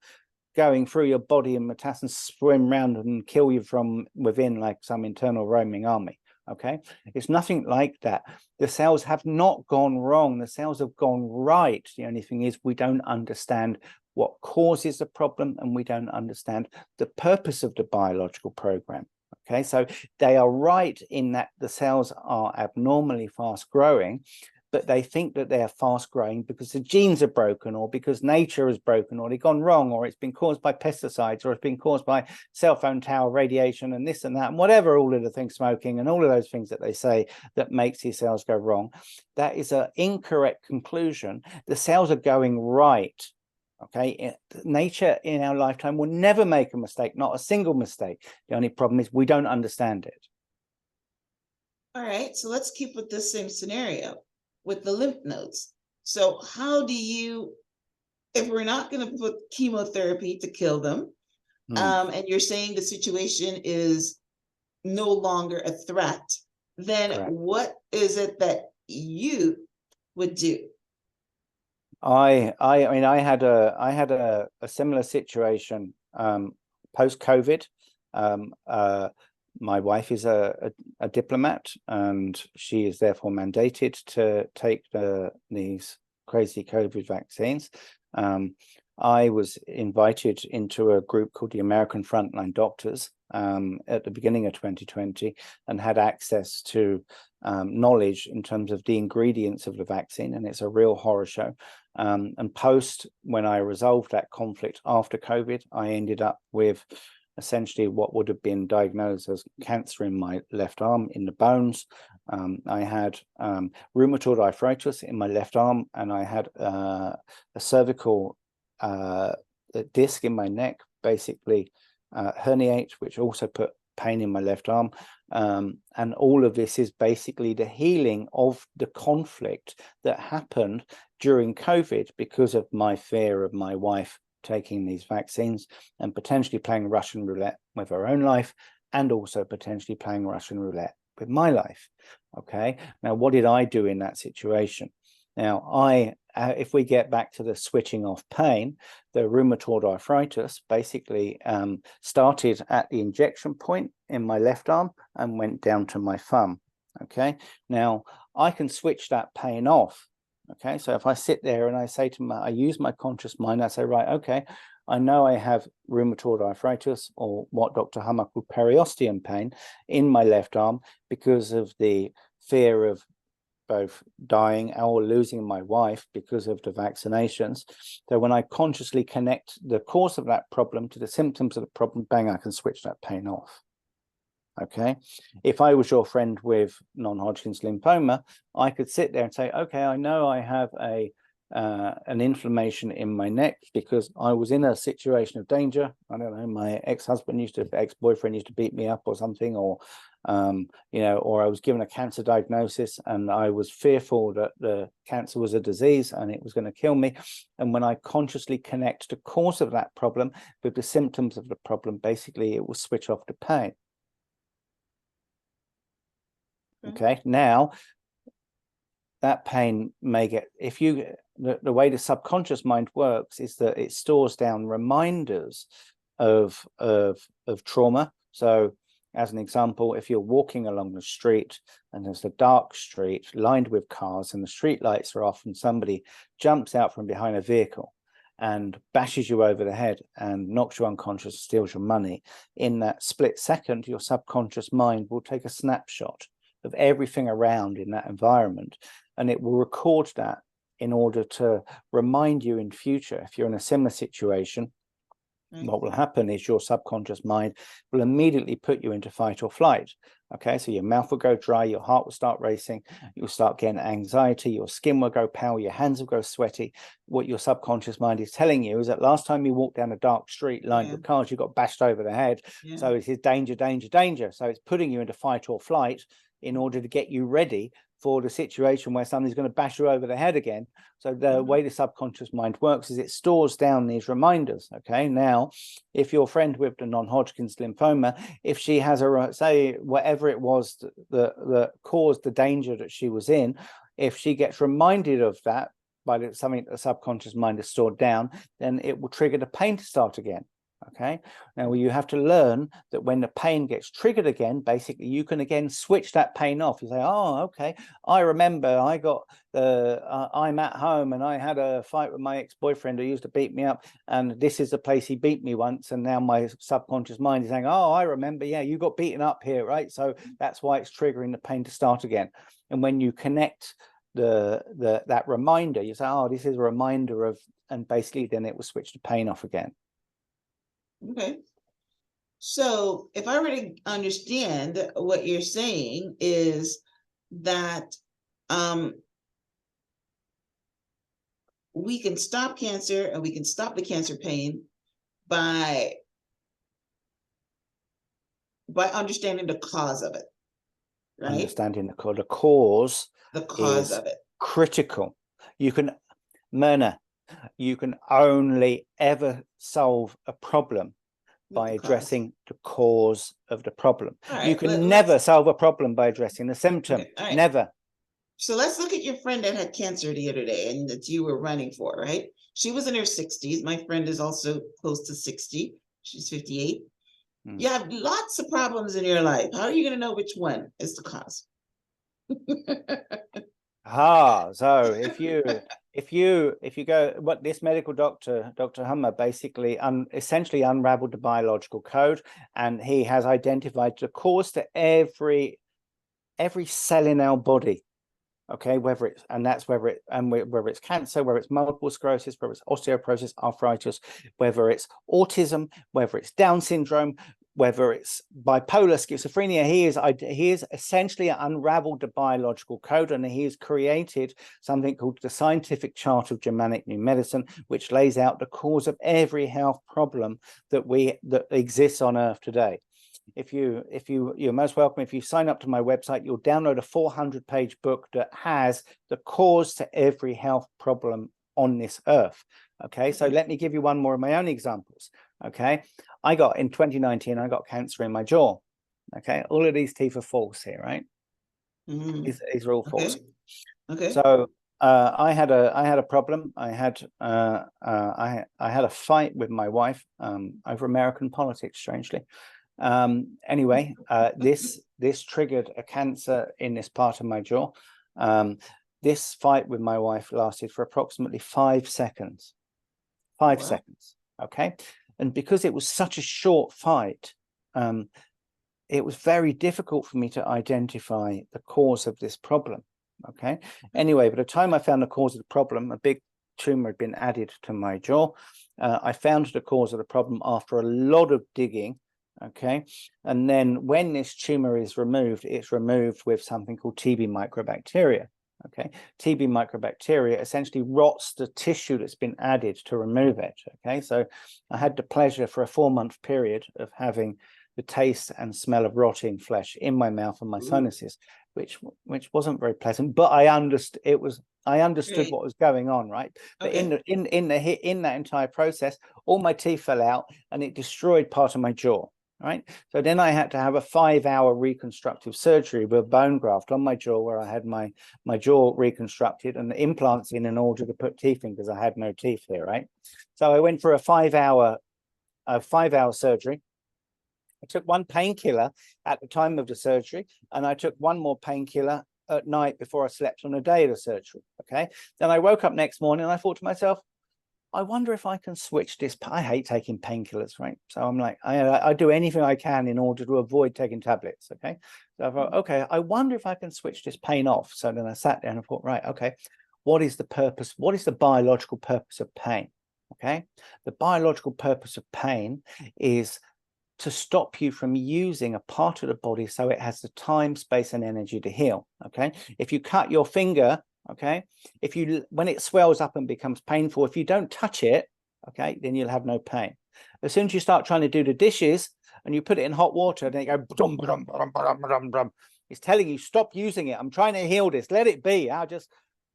going through your body and metastasis, swim around and kill you from within, like some internal roaming army. Okay, it's nothing like that. The cells have not gone wrong. The cells have gone right. The only thing is, we don't understand what causes the problem, and we don't understand the purpose of the biological program. Okay, so they are right in that the cells are abnormally fast growing, but they think that they're fast growing because the genes are broken, or because nature is broken, or they've gone wrong, or it's been caused by pesticides, or it's been caused by cell phone tower radiation and this and that, and whatever, all of the things, smoking and all of those things that they say that makes these cells go wrong. That is an incorrect conclusion. The cells are going right. Okay, nature in our lifetime will never make a mistake, not a single mistake. The only problem is we don't understand it. All right, so let's keep with this same scenario with the lymph nodes. So how do you, if we're not going to put chemotherapy to kill them, and you're saying the situation is no longer a threat, then Correct. What is it that you would do? I mean, I had a similar situation post-COVID. My wife is a diplomat, and she is therefore mandated to take these crazy COVID vaccines. I was invited into a group called the American Frontline Doctors at the beginning of 2020, and had access to knowledge in terms of the ingredients of the vaccine, and it's a real horror show. And post, when I resolved that conflict after COVID, I ended up with essentially what would have been diagnosed as cancer in my left arm, in the bones. I had rheumatoid arthritis in my left arm, and I had a cervical disc in my neck, basically herniate, which also put pain in my left arm. And all of this is basically the healing of the conflict that happened during COVID because of my fear of my wife taking these vaccines and potentially playing Russian roulette with her own life, and also potentially playing Russian roulette with my life. Okay, now what did I do in that situation? Now, if we get back to the switching off pain, the rheumatoid arthritis basically started at the injection point in my left arm and went down to my thumb. Okay, now I can switch that pain off. Okay, so if I sit there and I say I use my conscious mind, I say, right, okay, I know I have rheumatoid arthritis, or what Dr. Hummer called periosteum pain, in my left arm because of the fear of both dying or losing my wife because of the vaccinations. So when I consciously connect the cause of that problem to the symptoms of the problem, bang, I can switch that pain off. Okay, if I was your friend with non-Hodgkin's lymphoma, I could sit there and say, okay, I know I have an inflammation in my neck because I was in a situation of danger. I don't know, my ex-boyfriend used to beat me up or something, or or I was given a cancer diagnosis and I was fearful that the cancer was a disease and it was going to kill me. And when I consciously connect the cause of that problem with the symptoms of the problem, basically it will switch off the pain. Okay, now that pain may get, the way the subconscious mind works is that it stores down reminders of trauma. So as an example, if you're walking along the street and there's a dark street lined with cars and the street lights are off and somebody jumps out from behind a vehicle and bashes you over the head and knocks you unconscious, steals your money, in that split second, your subconscious mind will take a snapshot of everything around in that environment, and it will record that in order to remind you in future. If you're in a similar situation, what will happen is your subconscious mind will immediately put you into fight or flight. Okay, so your mouth will go dry, your heart will start racing, you'll start getting anxiety, your skin will go pale, your hands will go sweaty. What your subconscious mind is telling you is that last time you walked down a dark street lined with cars, you got bashed over the head. So it is danger, danger, danger. So it's putting you into fight or flight in order to get you ready for the situation where somebody's going to bash you over the head again. So the way the subconscious mind works is it stores down these reminders. Okay, now if your friend with the non-Hodgkin's lymphoma, if she has say whatever it was that caused the danger that she was in, if she gets reminded of that by something that the subconscious mind has stored down, then it will trigger the pain to start again. Okay, now you have to learn that when the pain gets triggered again, basically you can again switch that pain off. You say, oh, okay, I remember I got I'm at home and I had a fight with my ex-boyfriend who used to beat me up, and this is the place he beat me once, and now my subconscious mind is saying, oh, I remember, yeah, you got beaten up here, right? So that's why it's triggering the pain to start again. And when you connect that reminder, you say, oh, this is a reminder of, and basically then it will switch the pain off again. Okay. So if I really understand, what you're saying is that we can stop cancer, and we can stop the cancer pain by understanding the cause of it, right? Understanding the cause The cause is of it. critical. You can, Myrna, you can only ever solve a problem by addressing the cause of the problem. All You right, can never solve a problem by addressing the symptom. Okay, all right. Never. So let's look at your friend that had cancer the other day and that you were running for, right? She was in her 60s. My friend is also close to 60. She's 58. You have lots of problems in your life. How are you going to know which one is the cause? So if you go, what this medical doctor, Dr. Hummer, basically essentially unraveled the biological code, and he has identified the cause to every cell in our body. Okay, whether it's cancer, whether it's multiple sclerosis, whether it's osteoporosis, arthritis, whether it's autism, whether it's Down syndrome, whether it's bipolar, schizophrenia, he is essentially unraveled the biological code, and he has created something called the Scientific Chart of Germanic New Medicine, which lays out the cause of every health problem that exists on Earth today. You're most welcome. If you sign up to my website, you'll download a 400-page book that has the cause to every health problem on this earth. Okay, so let me give you one more of my own examples. Okay, in 2019, I got cancer in my jaw. Okay, all of these teeth are false here, right? These are all false. Okay. So I had a problem. I had a fight with my wife over American politics, strangely. Anyway, this triggered a cancer in this part of my jaw. This fight with my wife lasted for approximately 5 seconds. 5 seconds. Okay. And because it was such a short fight, it was very difficult for me to identify the cause of this problem. Okay. Anyway, by the time I found the cause of the problem, a big tumor had been added to my jaw. I found the cause of the problem after a lot of digging. Okay, and then when this tumor is removed, it's removed with something called TB microbacteria. Okay, TB microbacteria essentially rots the tissue that's been added to remove it. Okay, so I had the pleasure for a 4-month period of having the taste and smell of rotting flesh in my mouth and my sinuses, which wasn't very pleasant, but I understood what was going on, right? But in that entire process, all my teeth fell out and it destroyed part of my jaw. Right, so then I had to have a 5-hour reconstructive surgery with a bone graft on my jaw, where I had my jaw reconstructed and the implants in order to put teeth in, because I had no teeth here. Right, so I went for a 5-hour surgery. I took one painkiller at the time of the surgery, and I took one more painkiller at night before I slept on the day of the surgery. Okay, then I woke up next morning and I thought to myself, I wonder if I can switch this. I hate taking painkillers, right? So I'm like, I do anything I can in order to avoid taking tablets. Okay, so I thought, okay, I wonder if I can switch this pain off. So then I sat down and thought, right, okay, what is the purpose? What is the biological purpose of pain? Okay, the biological purpose of pain is to stop you from using a part of the body so it has the time, space, and energy to heal. Okay, if you cut your finger, okay, when it swells up and becomes painful, if you don't touch it, okay, then you'll have no pain. As soon as you start trying to do the dishes and you put it in hot water, then it goes brum, brum, brum, brum, brum, brum. It's telling you, stop using it. I'm trying to heal this. Let it be. I'll just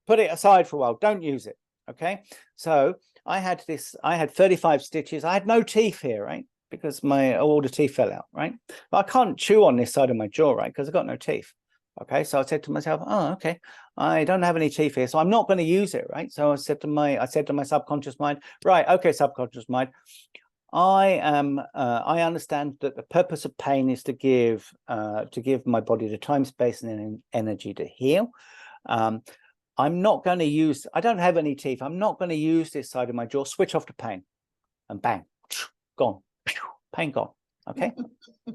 put it aside for a while. Don't use it. Okay, so I had 35 stitches. I had no teeth here, right? Because all the teeth fell out, right? But I can't chew on this side of my jaw, right? Because I've got no teeth. Okay, so I said to myself, oh, okay, I don't have any teeth here, so I'm not going to use it, right? So I said to my subconscious mind, right, okay, subconscious mind, I understand that the purpose of pain is to give my body the time, space, and energy to heal. I'm not going to use. I don't have any teeth. I'm not going to use this side of my jaw. Switch off the pain, and bang, gone, pain gone. Okay,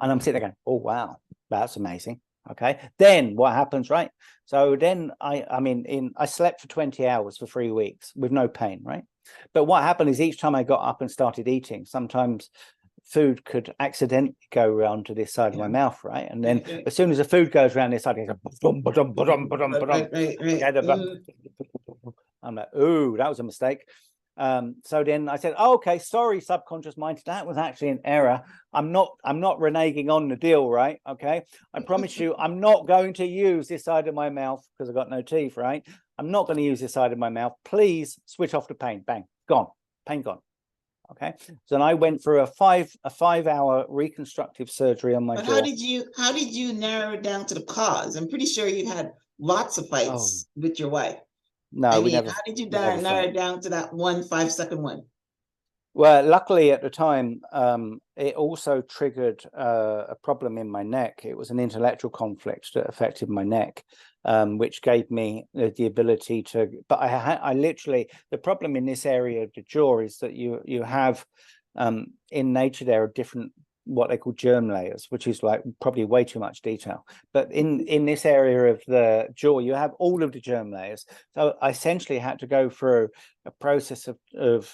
and I'm sitting there going, oh wow, that's amazing. Okay, then what happens, right? So then I slept for 20 hours for 3 weeks with no pain, right? But what happened is each time I got up and started eating, sometimes food could accidentally go around to this side of my mouth, right? And then as soon as the food goes around this side, it goes, I'm like, ooh, that was a mistake. So then I said, oh, okay, sorry, subconscious mind, that was actually an error. I'm not reneging on the deal, right? Okay, I promise you, I'm not going to use this side of my mouth because I've got no teeth, right? I'm not going to use this side of my mouth. Please switch off the pain. Bang, gone, pain gone. Okay, so then I went for a 5-hour reconstructive surgery on my But jaw. how did you narrow it down to the cause? I'm pretty sure you had lots of fights with your wife. No, I we mean, never. how did you Never narrow fought. it down to that 5-second one? Well, luckily at the time, it also triggered a problem in my neck. It was an intellectual conflict that affected my neck, which gave me the ability to. But I literally, the problem in this area of the jaw is that you have in nature there are different what they call germ layers, which is like probably way too much detail. But in this area of the jaw, you have all of the germ layers. So I essentially had to go through a process of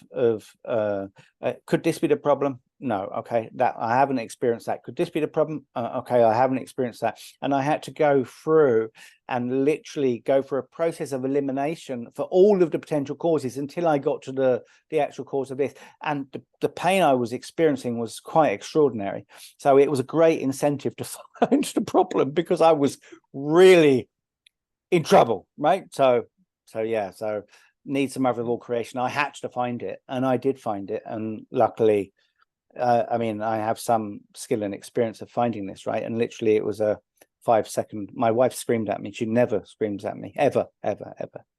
could this be the problem? No. Okay, that I haven't experienced that. Could this be the problem? Okay, I haven't experienced that. And I had to go through and literally go for a process of elimination for all of the potential causes until I got to the actual cause of this. And the pain I was experiencing was quite extraordinary. So it was a great incentive to find the problem because I was really in trouble, right? So yeah, so need some other creation. I had to find it, and I did find it, and luckily, I mean, I have some skill and experience of finding this, right? And literally, it was a 5-second. My wife screamed at me. She never screams at me, ever.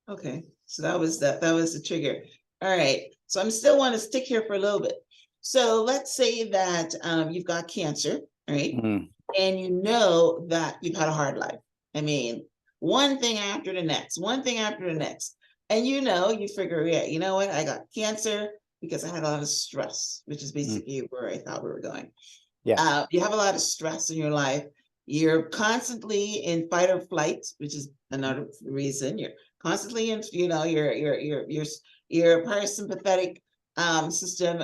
Okay, so that was the trigger. All right, so I'm still want to stick here for a little bit. So let's say that you've got cancer, right? And you know that you've had a hard life. I mean, one thing after the next, and you figure, yeah, you know what? I got cancer because I had a lot of stress, which is basically where I thought we were going. Yeah. You have a lot of stress in your life. You're constantly in fight or flight, which is another reason. You're constantly in, your parasympathetic system,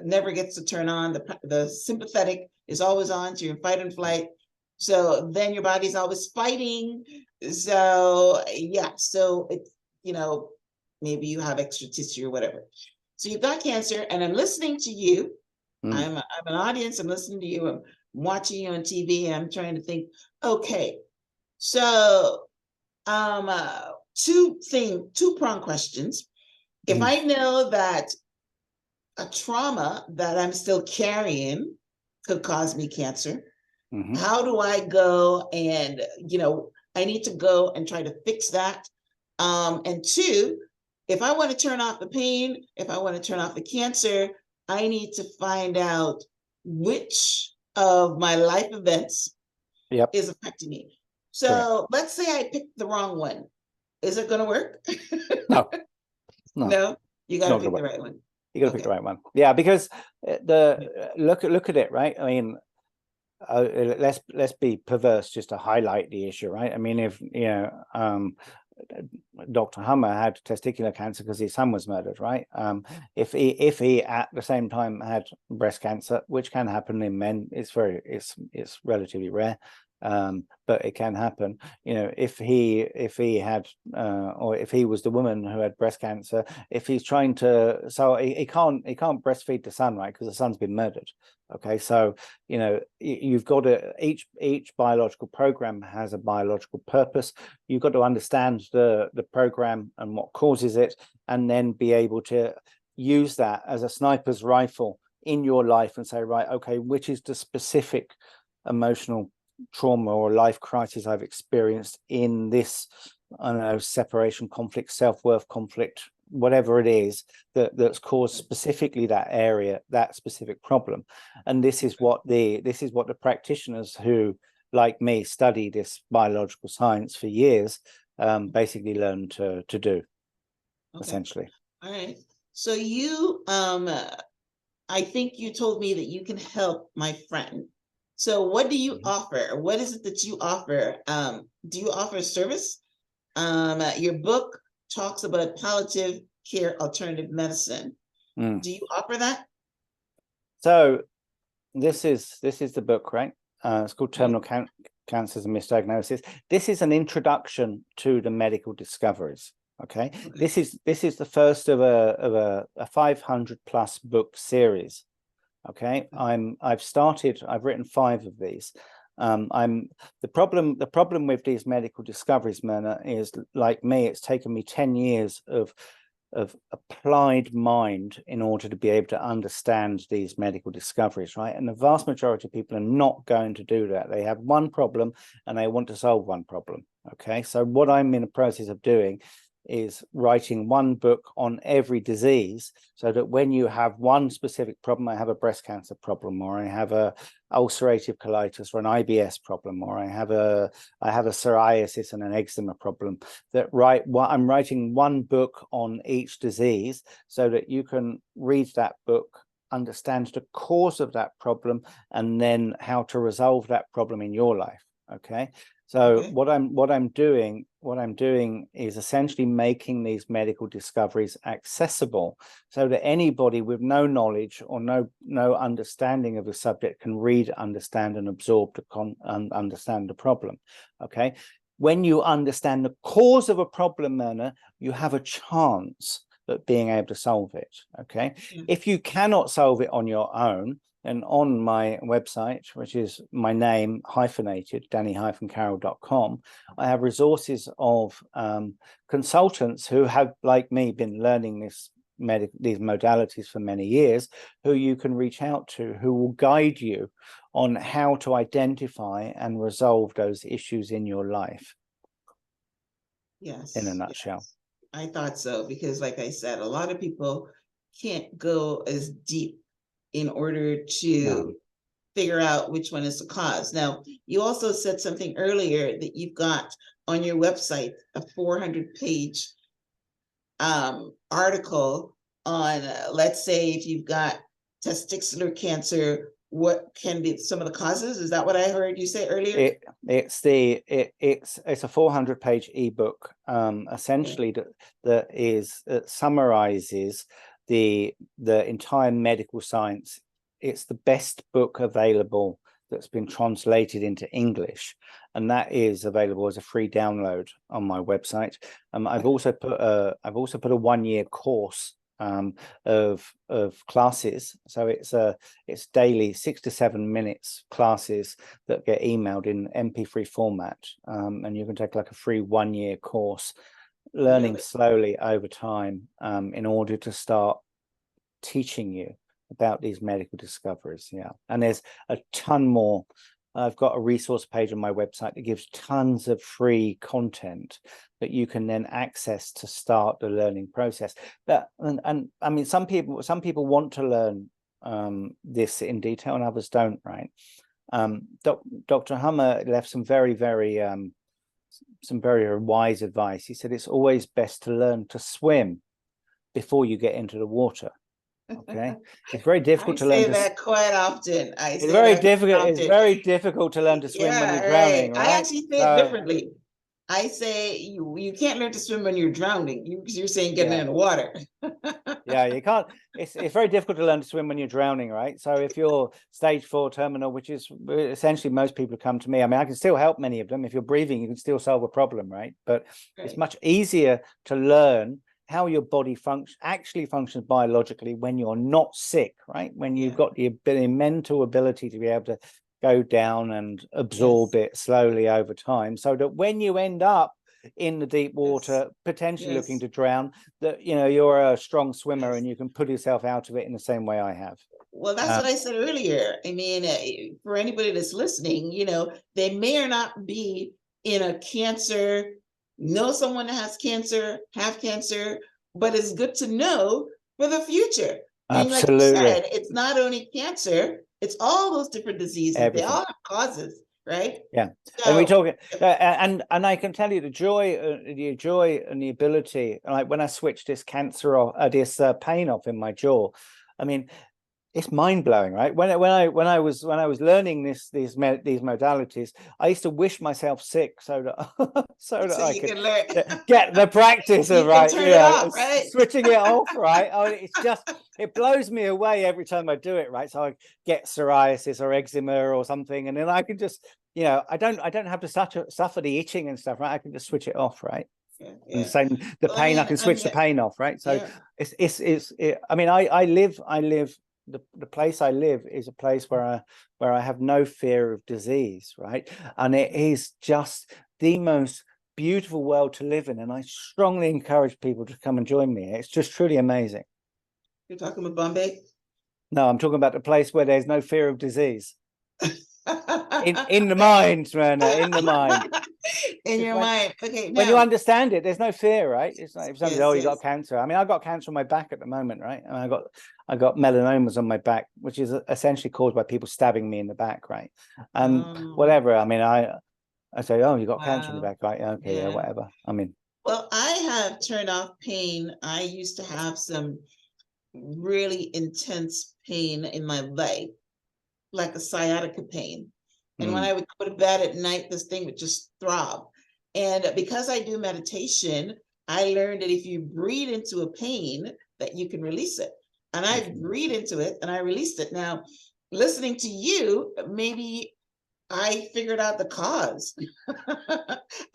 never gets to turn on. The sympathetic is always on, so you're in fight and flight. So then your body's always fighting. So yeah, so it's, maybe you have extra tissue or whatever. So you've got cancer, and I'm listening to you. I'm an audience. I'm listening to you. I'm watching you on TV. And I'm trying to think. Okay, so two-prong questions. If I know that a trauma that I'm still carrying could cause me cancer, how do I go and I need to go and try to fix that? And two, if I want to turn off the pain, if I want to turn off the cancer, I need to find out which of my life events is affecting me. So let's say I picked the wrong one. Is it going to work? No, you got to pick the right one. You got to pick the right one. Yeah, because look at it, right? I mean, let's be perverse just to highlight the issue, right? I mean, if Dr. Hummer had testicular cancer because his son was murdered, right? If he at the same time had breast cancer, which can happen in men, it's relatively rare, but it can happen. If he had or if he was the woman who had breast cancer, if he's trying to, so he can't breastfeed the son, right? Because the son's been murdered. Okay, so you've got to each biological program has a biological purpose. You've got to understand the program and what causes it, and then be able to use that as a sniper's rifle in your life and say, right, okay, which is the specific emotional trauma or life crisis I've experienced in this, I don't know, separation conflict, self-worth conflict, whatever it is that's caused specifically that area, that specific problem. And this is what the practitioners who, like me, study this biological science for years, basically learn to do, essentially. All right. So you, I think you told me that you can help my friend So what do you offer? What is it that you offer? Do you offer service? Your book talks about palliative care alternative medicine. Do you offer that? So this is the book, right? It's called Terminal Cancers and Misdiagnosis. This is an introduction to the medical discoveries. Okay, this is the first of a 500+ book series. Okay, I've written 5 of these. The problem with these medical discoveries, Myrna, is, like me, it's taken me 10 years of applied mind in order to be able to understand these medical discoveries, right? And the vast majority of people are not going to do that. They have one problem and they want to solve one problem. Okay, so what I'm in the process of doing is writing one book on every disease, so that when you have one specific problem, I have a breast cancer problem, or I have a ulcerative colitis or an IBS problem, or I have a psoriasis and an eczema problem, I'm writing one book on each disease, so that you can read that book, understand the cause of that problem, and then how to resolve that problem in your life. Okay, so what I'm doing is essentially making these medical discoveries accessible, so that anybody with no knowledge or no understanding of the subject can read, understand, and absorb understand the problem. Okay, when you understand the cause of a problem, Myrna, you have a chance at being able to solve it. Okay, if you cannot solve it on your own, and on my website, which is my name hyphenated, danny-carroll.com, I have resources of consultants who have, like me, been learning these modalities for many years, who you can reach out to, who will guide you on how to identify and resolve those issues in your life. Yes. In a nutshell. Yes. I thought so, because like I said, a lot of people can't go as deep in order to figure out which one is the cause. Now, you also said something earlier that you've got on your website a 400-page article on, let's say, if you've got testicular cancer, what can be some of the causes? Is that what I heard you say earlier? It's a 400-page ebook, essentially, that summarizes the entire medical science. It's the best book available that's been translated into English, and that is available as a free download on my website. I've also put a 1-year course of classes, so it's daily 6 to 7 minutes classes that get emailed in MP3 format, and you can take like a free 1-year course, learning slowly over time, in order to start teaching you about these medical discoveries. And there's a ton more. I've got a resource page on my website that gives tons of free content that you can then access to start the learning process. And I mean, some people want to learn this in detail, and others don't, right? Dr. Hummer left some very wise advice. He said it's always best to learn to swim before you get into the water. Okay, it's very difficult to learn. I say that quite often. It's very difficult to learn to swim when you're drowning, right? I actually say it differently. I say you can't learn to swim when you're drowning. You're saying getting in the water. Yeah, you can't. It's very difficult to learn to swim when you're drowning, right? So if you're stage 4 terminal, which is essentially most people who come to me, I mean, I can still help many of them. If you're breathing, you can still solve a problem, right? But it's much easier to learn how your body actually functions biologically when you're not sick, right? When you've got the mental ability to be able to go down and absorb it slowly over time, so that when you end up in the deep water, potentially looking to drown, that you're a strong swimmer and you can pull yourself out of it in the same way I have. Well, that's what I said earlier. I mean, for anybody that's listening, they may or not be in a cancer, know someone that has cancer, have cancer, but it's good to know for the future. I mean, like you said, it's not only cancer, it's all those different diseases. Everything. They all have causes, right? Yeah. So, and we talk, and I can tell you the joy and the ability, like when I switched this cancer off, this pain off in my jaw, I mean, it's mind-blowing, right? When I was learning these modalities, I used to wish myself sick so that So I you could can learn. get the practice You of, can right, turn it off, right? switching it off, right? Oh, it's just, it blows me away every time I do it, right? So I get psoriasis or eczema or something, and then I can just, I don't have to suffer the itching and stuff, right? I can just switch it off, right? Yeah, And yeah. same, the Well, pain, I can switch the pain off, right? So yeah. I mean, I live the place I live is a place where I have no fear of disease, right? And it is just the most beautiful world to live in, and I strongly encourage people to come and join me. It's just truly amazing. You're talking about Bombay? No, I'm talking about the place where there's no fear of disease. In the mind, Myrna, in the mind. In your mind. Okay, When you now. understand it, there's no fear, right? It's like if somebody, Yes, oh, you got yes. cancer. I mean, I got cancer on my back at the moment, right? And I got melanomas on my back, which is essentially caused by people stabbing me in the back, right? And whatever. I mean, I say, oh, you got cancer in the Wow. back, right? Okay, yeah, Yeah. whatever. I mean, Well, I have turned off pain. I used to have some really intense pain in my leg, like a sciatica pain. And when I would go to bed at night, this thing would just throb. And because I do meditation, I learned that if you breathe into a pain, that you can release it. And I breathe into it and I released it. Now, listening to you, maybe I figured out the cause.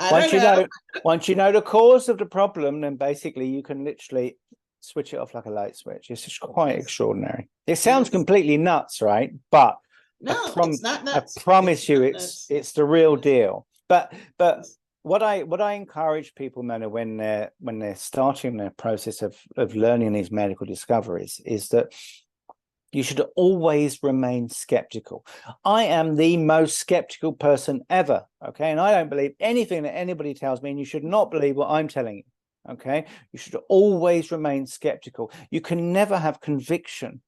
I don't know. once you know the cause of the problem, then basically you can literally switch it off like a light switch. It's just quite extraordinary. It sounds completely nuts, right? But No, it's not nuts. I promise you, it's the real deal. But what I encourage people, Mona, when they're starting their process of learning these medical discoveries, is that you should always remain skeptical. I am the most skeptical person ever, okay? And I don't believe anything that anybody tells me, and you should not believe what I'm telling you, okay? You should always remain skeptical. You can never have conviction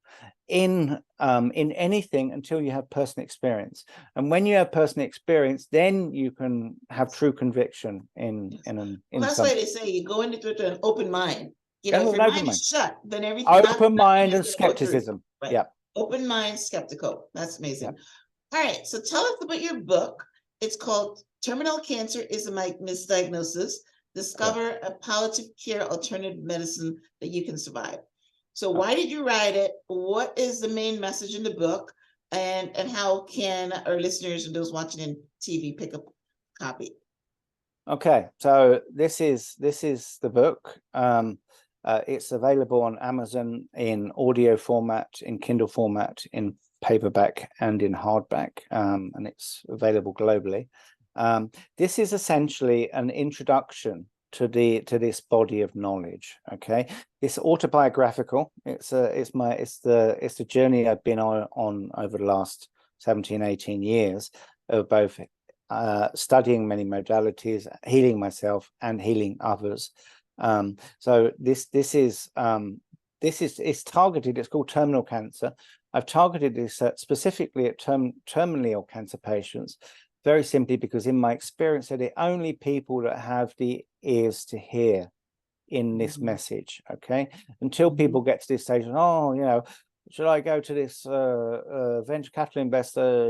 in anything until you have personal experience. And when you have personal experience, then you can have true conviction in well, that's why they say you go into it with an open mind. If your mind is shut, then everything. Open mind and skepticism. Right. Yeah. Open mind, skeptical. That's amazing. Yeah. All right. So tell us about your book. It's called Terminal Cancer is a Misdiagnosis. Discover a palliative care alternative medicine that you can survive. So why did you write it? What is the main message in the book? And how can our listeners and those watching in TV pick up a copy? Okay, so this is the book. It's available on Amazon in audio format, in Kindle format, in paperback, and in hardback, and it's available globally. This is essentially an introduction to this body of knowledge. Okay, it's autobiographical. It's the journey I've been on over the last 17-18 years of both studying many modalities, healing myself and healing others. So this is it's targeted. It's called terminal cancer. I've targeted this specifically at terminally ill cancer patients, very simply because in my experience they're the only people that have the ears to hear in this message. Okay, until people get to this stage, oh, should I go to this venture capital investor,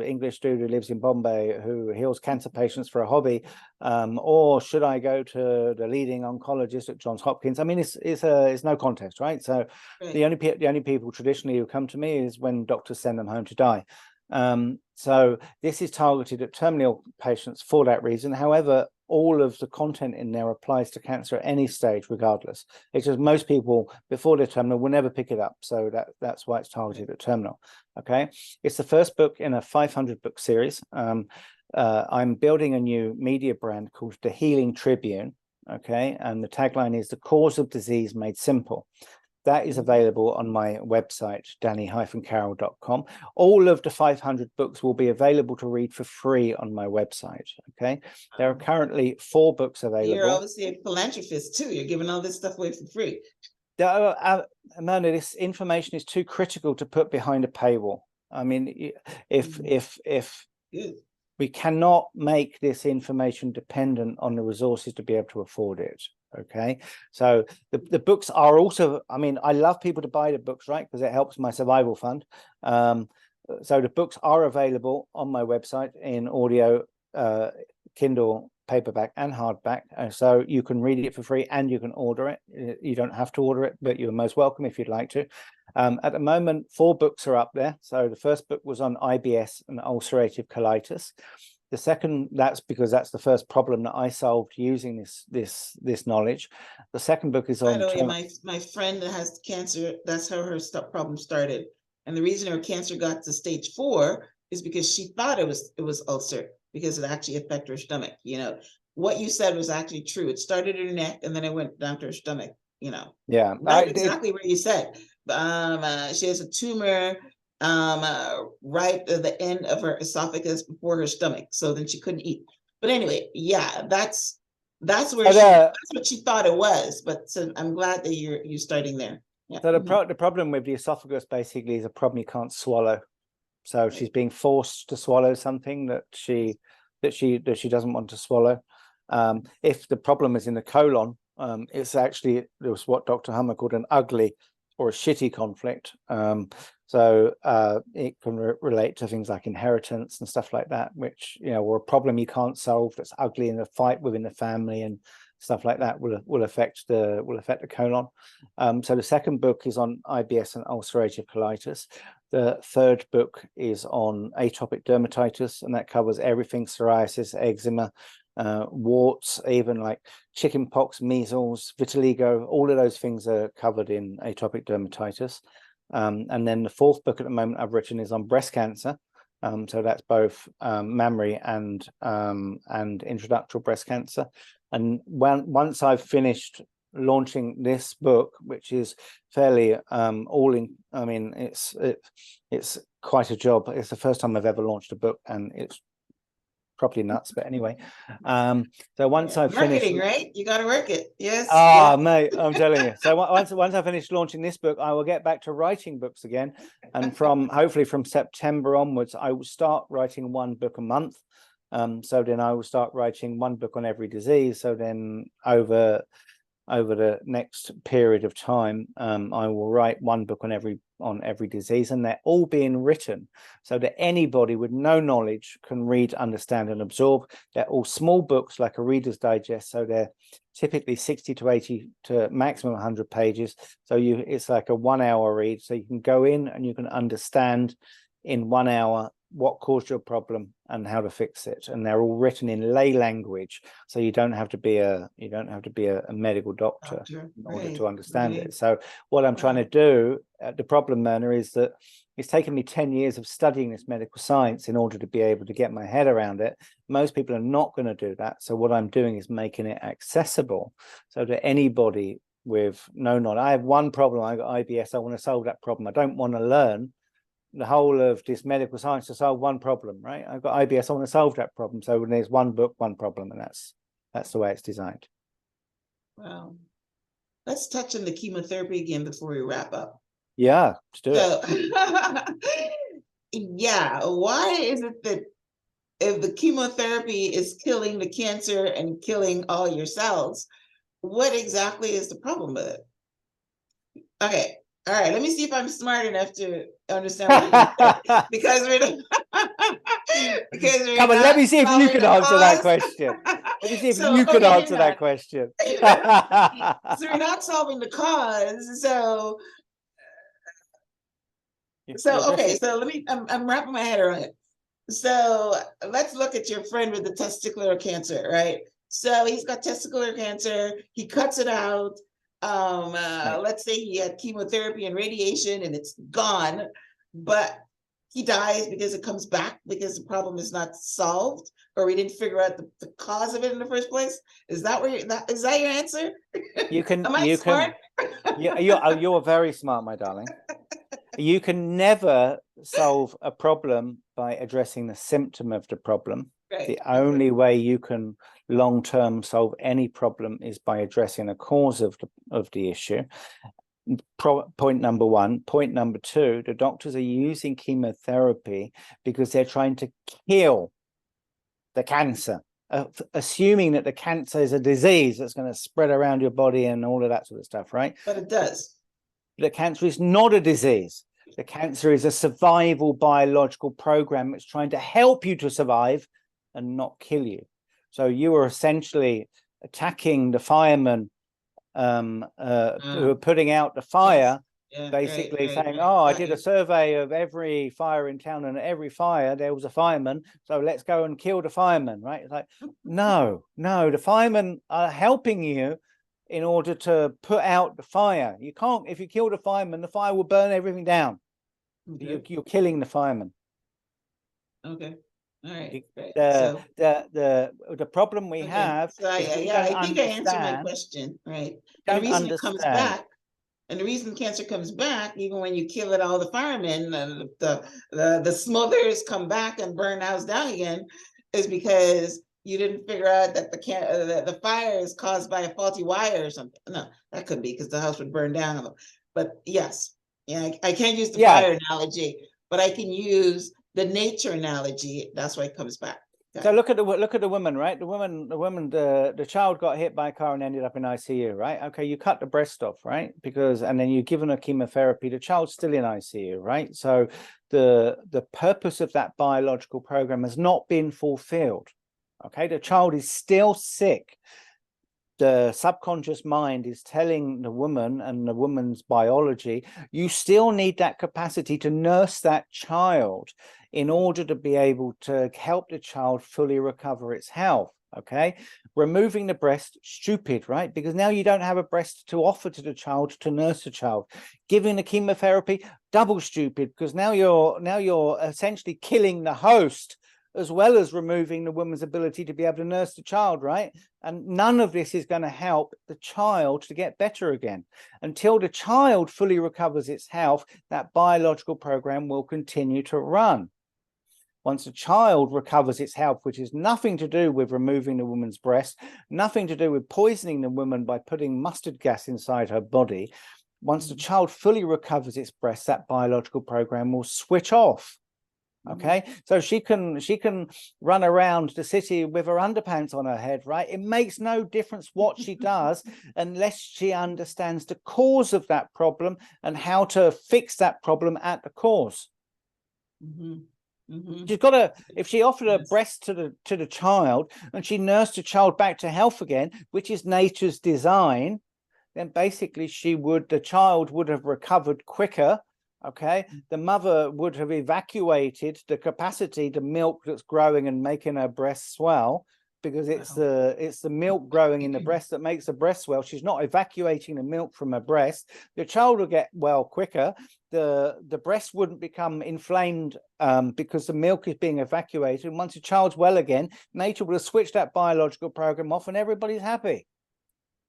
English dude who lives in Bombay, who heals cancer patients for a hobby, or should I go to the leading oncologist at Johns Hopkins? I mean, it's no contest, right? So the only people traditionally who come to me is when doctors send them home to die. So this is targeted at terminal patients for that reason. However, all of the content in there applies to cancer at any stage, regardless. It's just most people before they're terminal will never pick it up. So that's why it's targeted at terminal. Okay. It's the first book in a 500 book series. I'm building a new media brand called The Healing Tribune. Okay. And the tagline is "The Cause of Disease Made Simple." That is available on my website, danny-carroll.com. All of the 500 books will be available to read for free on my website. Okay. There are currently 4 books available. You're obviously a philanthropist too. You're giving all this stuff away for free. Amanda, this information is too critical to put behind a paywall. I mean, if we cannot make this information dependent on the resources to be able to afford it. Okay, so the books are also, I mean, I love people to buy the books, right, because it helps my survival fund. So the books are available on my website in audio, Kindle, paperback and hardback, so you can read it for free and you can order it. You don't have to order it, but you're most welcome if you'd like to. At the moment, 4 books are up there. So the first book was on IBS and ulcerative colitis. The second, that's because that's the first problem that I solved using this knowledge. The second book is on. By the way, my friend that has cancer, that's how her problem started, and the reason her cancer got to stage 4 is because she thought it was ulcer, because it actually affected her stomach. You know, what you said was actually true. It started in her neck and then it went down to her stomach. You know, Yeah, that's exactly what you said. She has a tumor right at the end of her esophagus before her stomach, so then she couldn't eat. But anyway, yeah, that's where that's what she thought it was. But so I'm glad that you're starting there. Yeah. So the problem with the esophagus basically is a problem you can't swallow. So she's being forced to swallow something that she doesn't want to swallow. If the problem is in the colon, it's actually, it was what Dr. Hummer called an ugly or a shitty conflict. So it can relate to things like inheritance and stuff like that, which, you know, or a problem you can't solve that's ugly in a fight within the family and stuff like that will affect the colon. So the second book is on IBS and ulcerative colitis. The third book is on atopic dermatitis, and that covers everything: psoriasis, eczema, warts, even like chickenpox, measles, vitiligo. All of those things are covered in atopic dermatitis. And then the fourth book at the moment I've written is on breast cancer. So that's both mammary and introductory breast cancer. And once I've finished launching this book, which is fairly I mean, it's quite a job. It's the first time I've ever launched a book, and it's probably nuts, but anyway. So once I've finished, right? You got to work it. Yes. Mate, I'm telling you. So once I finish launching this book, I will get back to writing books again, and hopefully from September onwards, I will start writing 1 book a month. So then I will start writing 1 book on every disease. So then over the next period of time, I will write 1 book on every disease, and they're all being written so that anybody with no knowledge can read, understand, and absorb. They're all small books, like a Reader's Digest, so they're typically 60 to 80 to maximum 100 pages. So it's like a 1-hour read, so you can go in and you can understand in 1 hour what caused your problem and how to fix it. And they're all written in lay language, so you don't have to be a medical doctor in order to understand it. So what I'm trying to do, the problem, Myrna, is that it's taken me 10 years of studying this medical science in order to be able to get my head around it. Most people are not going to do that. So what I'm doing is making it accessible so that anybody with no knowledge. I have one problem. I got IBS. I want to solve that problem. I don't want to learn the whole of this medical science to solve one problem, right? I've got IBS. I want to solve that problem. So when there's 1 book, 1 problem, and that's the way it's designed. Wow. Let's touch on the chemotherapy again before we wrap up. Yeah, let's do it. Yeah, why is it that if the chemotherapy is killing the cancer and killing all your cells, what exactly is the problem with it? Okay. All right, let me see if I'm smart enough to understand what you're saying. Because we're Come on, let me see if you can answer that question. Let me see if you can answer that question. So we're not solving the cause. So okay, so I'm wrapping my head around it. So let's look at your friend with the testicular cancer, right? So he's got testicular cancer, he cuts it out. Let's say he had chemotherapy and radiation and it's gone, but he dies because it comes back because the problem is not solved, or we didn't figure out the cause of it in the first place. Is that is that your answer? You can. Am I smart? You're very smart, my darling. You can never solve a problem by addressing the symptom of the problem. Right. The only way you can long-term solve any problem is by addressing the cause of the issue. Point number 1. Point number 2, the doctors are using chemotherapy because they're trying to kill the cancer assuming that the cancer is a disease that's going to spread around your body and all of that sort of stuff, right? But it does. The cancer is not a disease. The cancer is a survival biological program that's trying to help you to survive and not kill you. So you are essentially attacking the firemen who are putting out the fire, yes. basically right, saying, oh, I did a survey of every fire in town, and every fire there was a fireman, so let's go and kill the fireman, right? It's like, no, the firemen are helping you in order to put out the fire. You can't, if you kill the fireman, the fire will burn everything down. Okay. You're killing the fireman. Okay. All right. The problem we have so is we I don't think I answered my understand. question, right? And the Don't reason it comes understand. back, and the reason cancer comes back, even when you kill it, all the firemen, the smothers come back and burn the house down again, is because you didn't figure out that the fire is caused by a faulty wire or something. No, that could be because the house would burn down. But yes, yeah, I can't use the fire analogy, but I can use the nature analogy. That's why it comes back. So look at the woman, right? The child got hit by a car and ended up in ICU, right? Okay, you cut the breast off, right? And then you've given her chemotherapy. The child's still in ICU, right? So the purpose of that biological program has not been fulfilled. Okay, the child is still sick. The subconscious mind is telling the woman and the woman's biology, you still need that capacity to nurse that child in order to be able to help the child fully recover its health. Okay, removing the breast, stupid, right? Because now you don't have a breast to offer to the child to nurse the child. Giving the chemotherapy, double stupid, because now you're essentially killing the host, as well as removing the woman's ability to be able to nurse the child, right? And none of this is going to help the child to get better again. Until the child fully recovers its health, that biological program will continue to run. Once a child recovers its health, which is nothing to do with removing the woman's breast, nothing to do with poisoning the woman by putting mustard gas inside her body, once the child fully recovers its breast, that biological program will switch off. Okay, so she can run around the city with her underpants on her head, right? It makes no difference what she does unless she understands the cause of that problem and how to fix that problem at the cause. She's got to, if she offered a breast to the child and she nursed the child back to health again, which is nature's design, then basically the child would have recovered quicker. Okay, the mother would have evacuated the capacity to milk that's growing and making her breast swell, because it's the milk growing in the breast that makes the breast swell. She's not evacuating the milk from her breast. The child will get well quicker. The breast wouldn't become inflamed because the milk is being evacuated. And once the child's well again, nature will have switched that biological program off and everybody's happy.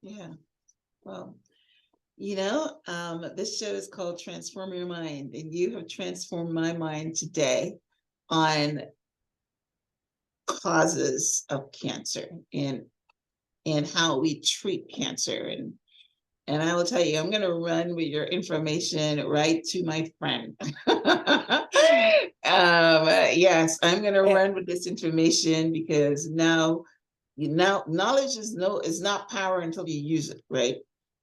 Yeah, well, this show is called Transform Your Mind, and you have transformed my mind today on causes of cancer and how we treat cancer. And I will tell you, I'm going to run with your information right to my friend. Yes, I'm going to run with this information, because now knowledge is not power until you use it, right?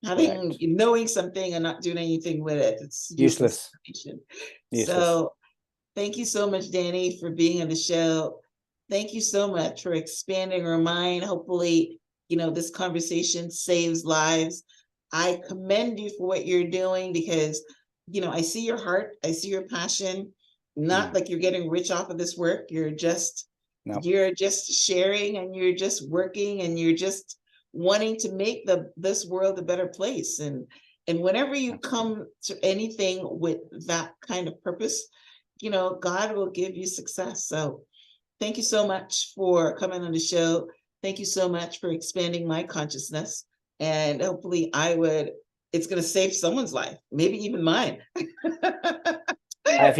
Knowing something and not doing anything with it, it's useless. So thank you so much, Danny, for being on the show. Thank you so much for expanding our mind. Hopefully, this conversation saves lives. I commend you for what you're doing, because I see your heart, I see your passion. Not like you're getting rich off of this work. You're just sharing, and you're just working, and you're just wanting to make this world a better place. And whenever you come to anything with that kind of purpose, God will give you success. So thank you so much for coming on the show. Thank you so much for expanding my consciousness. And hopefully it's going to save someone's life, maybe even mine. If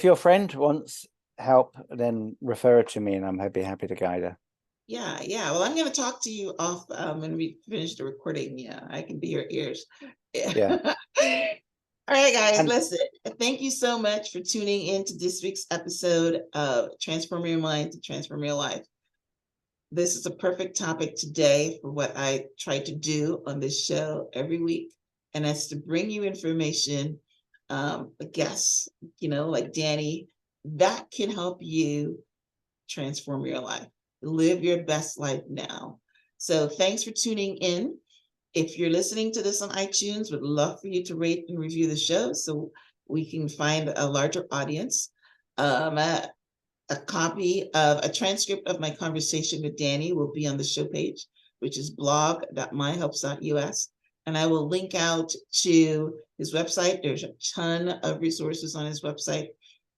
your friend wants help, then refer her to me, and I'm happy to guide her. Yeah. Well, I'm going to talk to you off when we finish the recording. Yeah, I can be your ears. Yeah. All right, guys, listen. Thank you so much for tuning in to this week's episode of Transform Your Mind to Transform Your Life. this is a perfect topic today for what I try to do on this show every week. And that's to bring you information, guests, like Danny, that can help you transform your life, live your best life now. So thanks for tuning in. If you're listening to this on iTunes, would love for you to rate and review the show so we can find a larger audience. A copy of a transcript of my conversation with Danny will be on the show page, which is blog.myhelps.us. And I will link out to his website. There's a ton of resources on his website.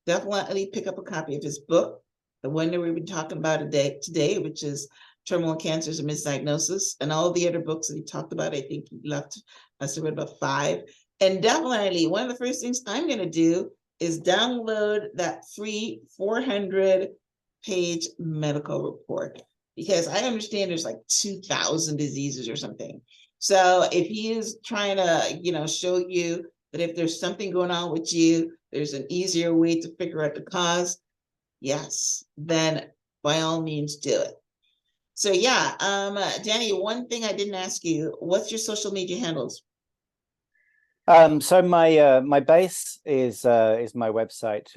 Definitely pick up a copy of his book, the one that we've been talking about today, which is Terminal Cancers and Misdiagnosis, and all the other books that he talked about. I think he left us about 5. And definitely one of the first things I'm going to do is download that free 400-page medical report, because I understand there's like 2,000 diseases or something. So if he is trying to, show you that if there's something going on with you, there's an easier way to figure out the cause, yes, then by all means do it. So yeah, Danny, one thing I didn't ask you, what's your social media handles? So my base is my website,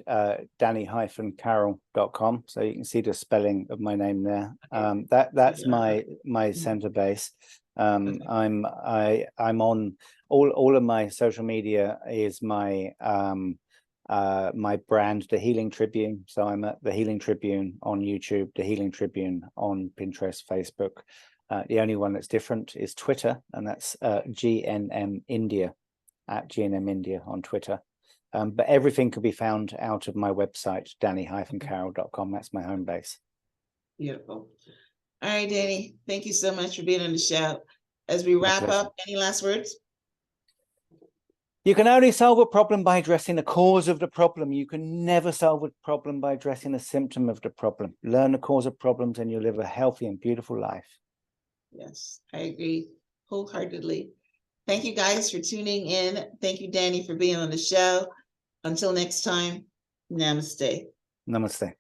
danny-carroll.com. So you can see the spelling of my name there. That's my center base. I'm on all of my social media is my my brand, The Healing Tribune. So I'm at The Healing Tribune on YouTube, The Healing Tribune on Pinterest, Facebook. The only one that's different is Twitter, and that's GNM India, at GNM India on Twitter. But everything can be found out of my website, danny-carroll.com. That's my home base. Beautiful. All right, Danny, thank you so much for being on the show. As we wrap up, any last words? You can only solve a problem by addressing the cause of the problem. You can never solve a problem by addressing a symptom of the problem. Learn the cause of problems and you'll live a healthy and beautiful life. Yes, I agree wholeheartedly. Thank you guys for tuning in. Thank you, Danny, for being on the show. Until next time, namaste. Namaste.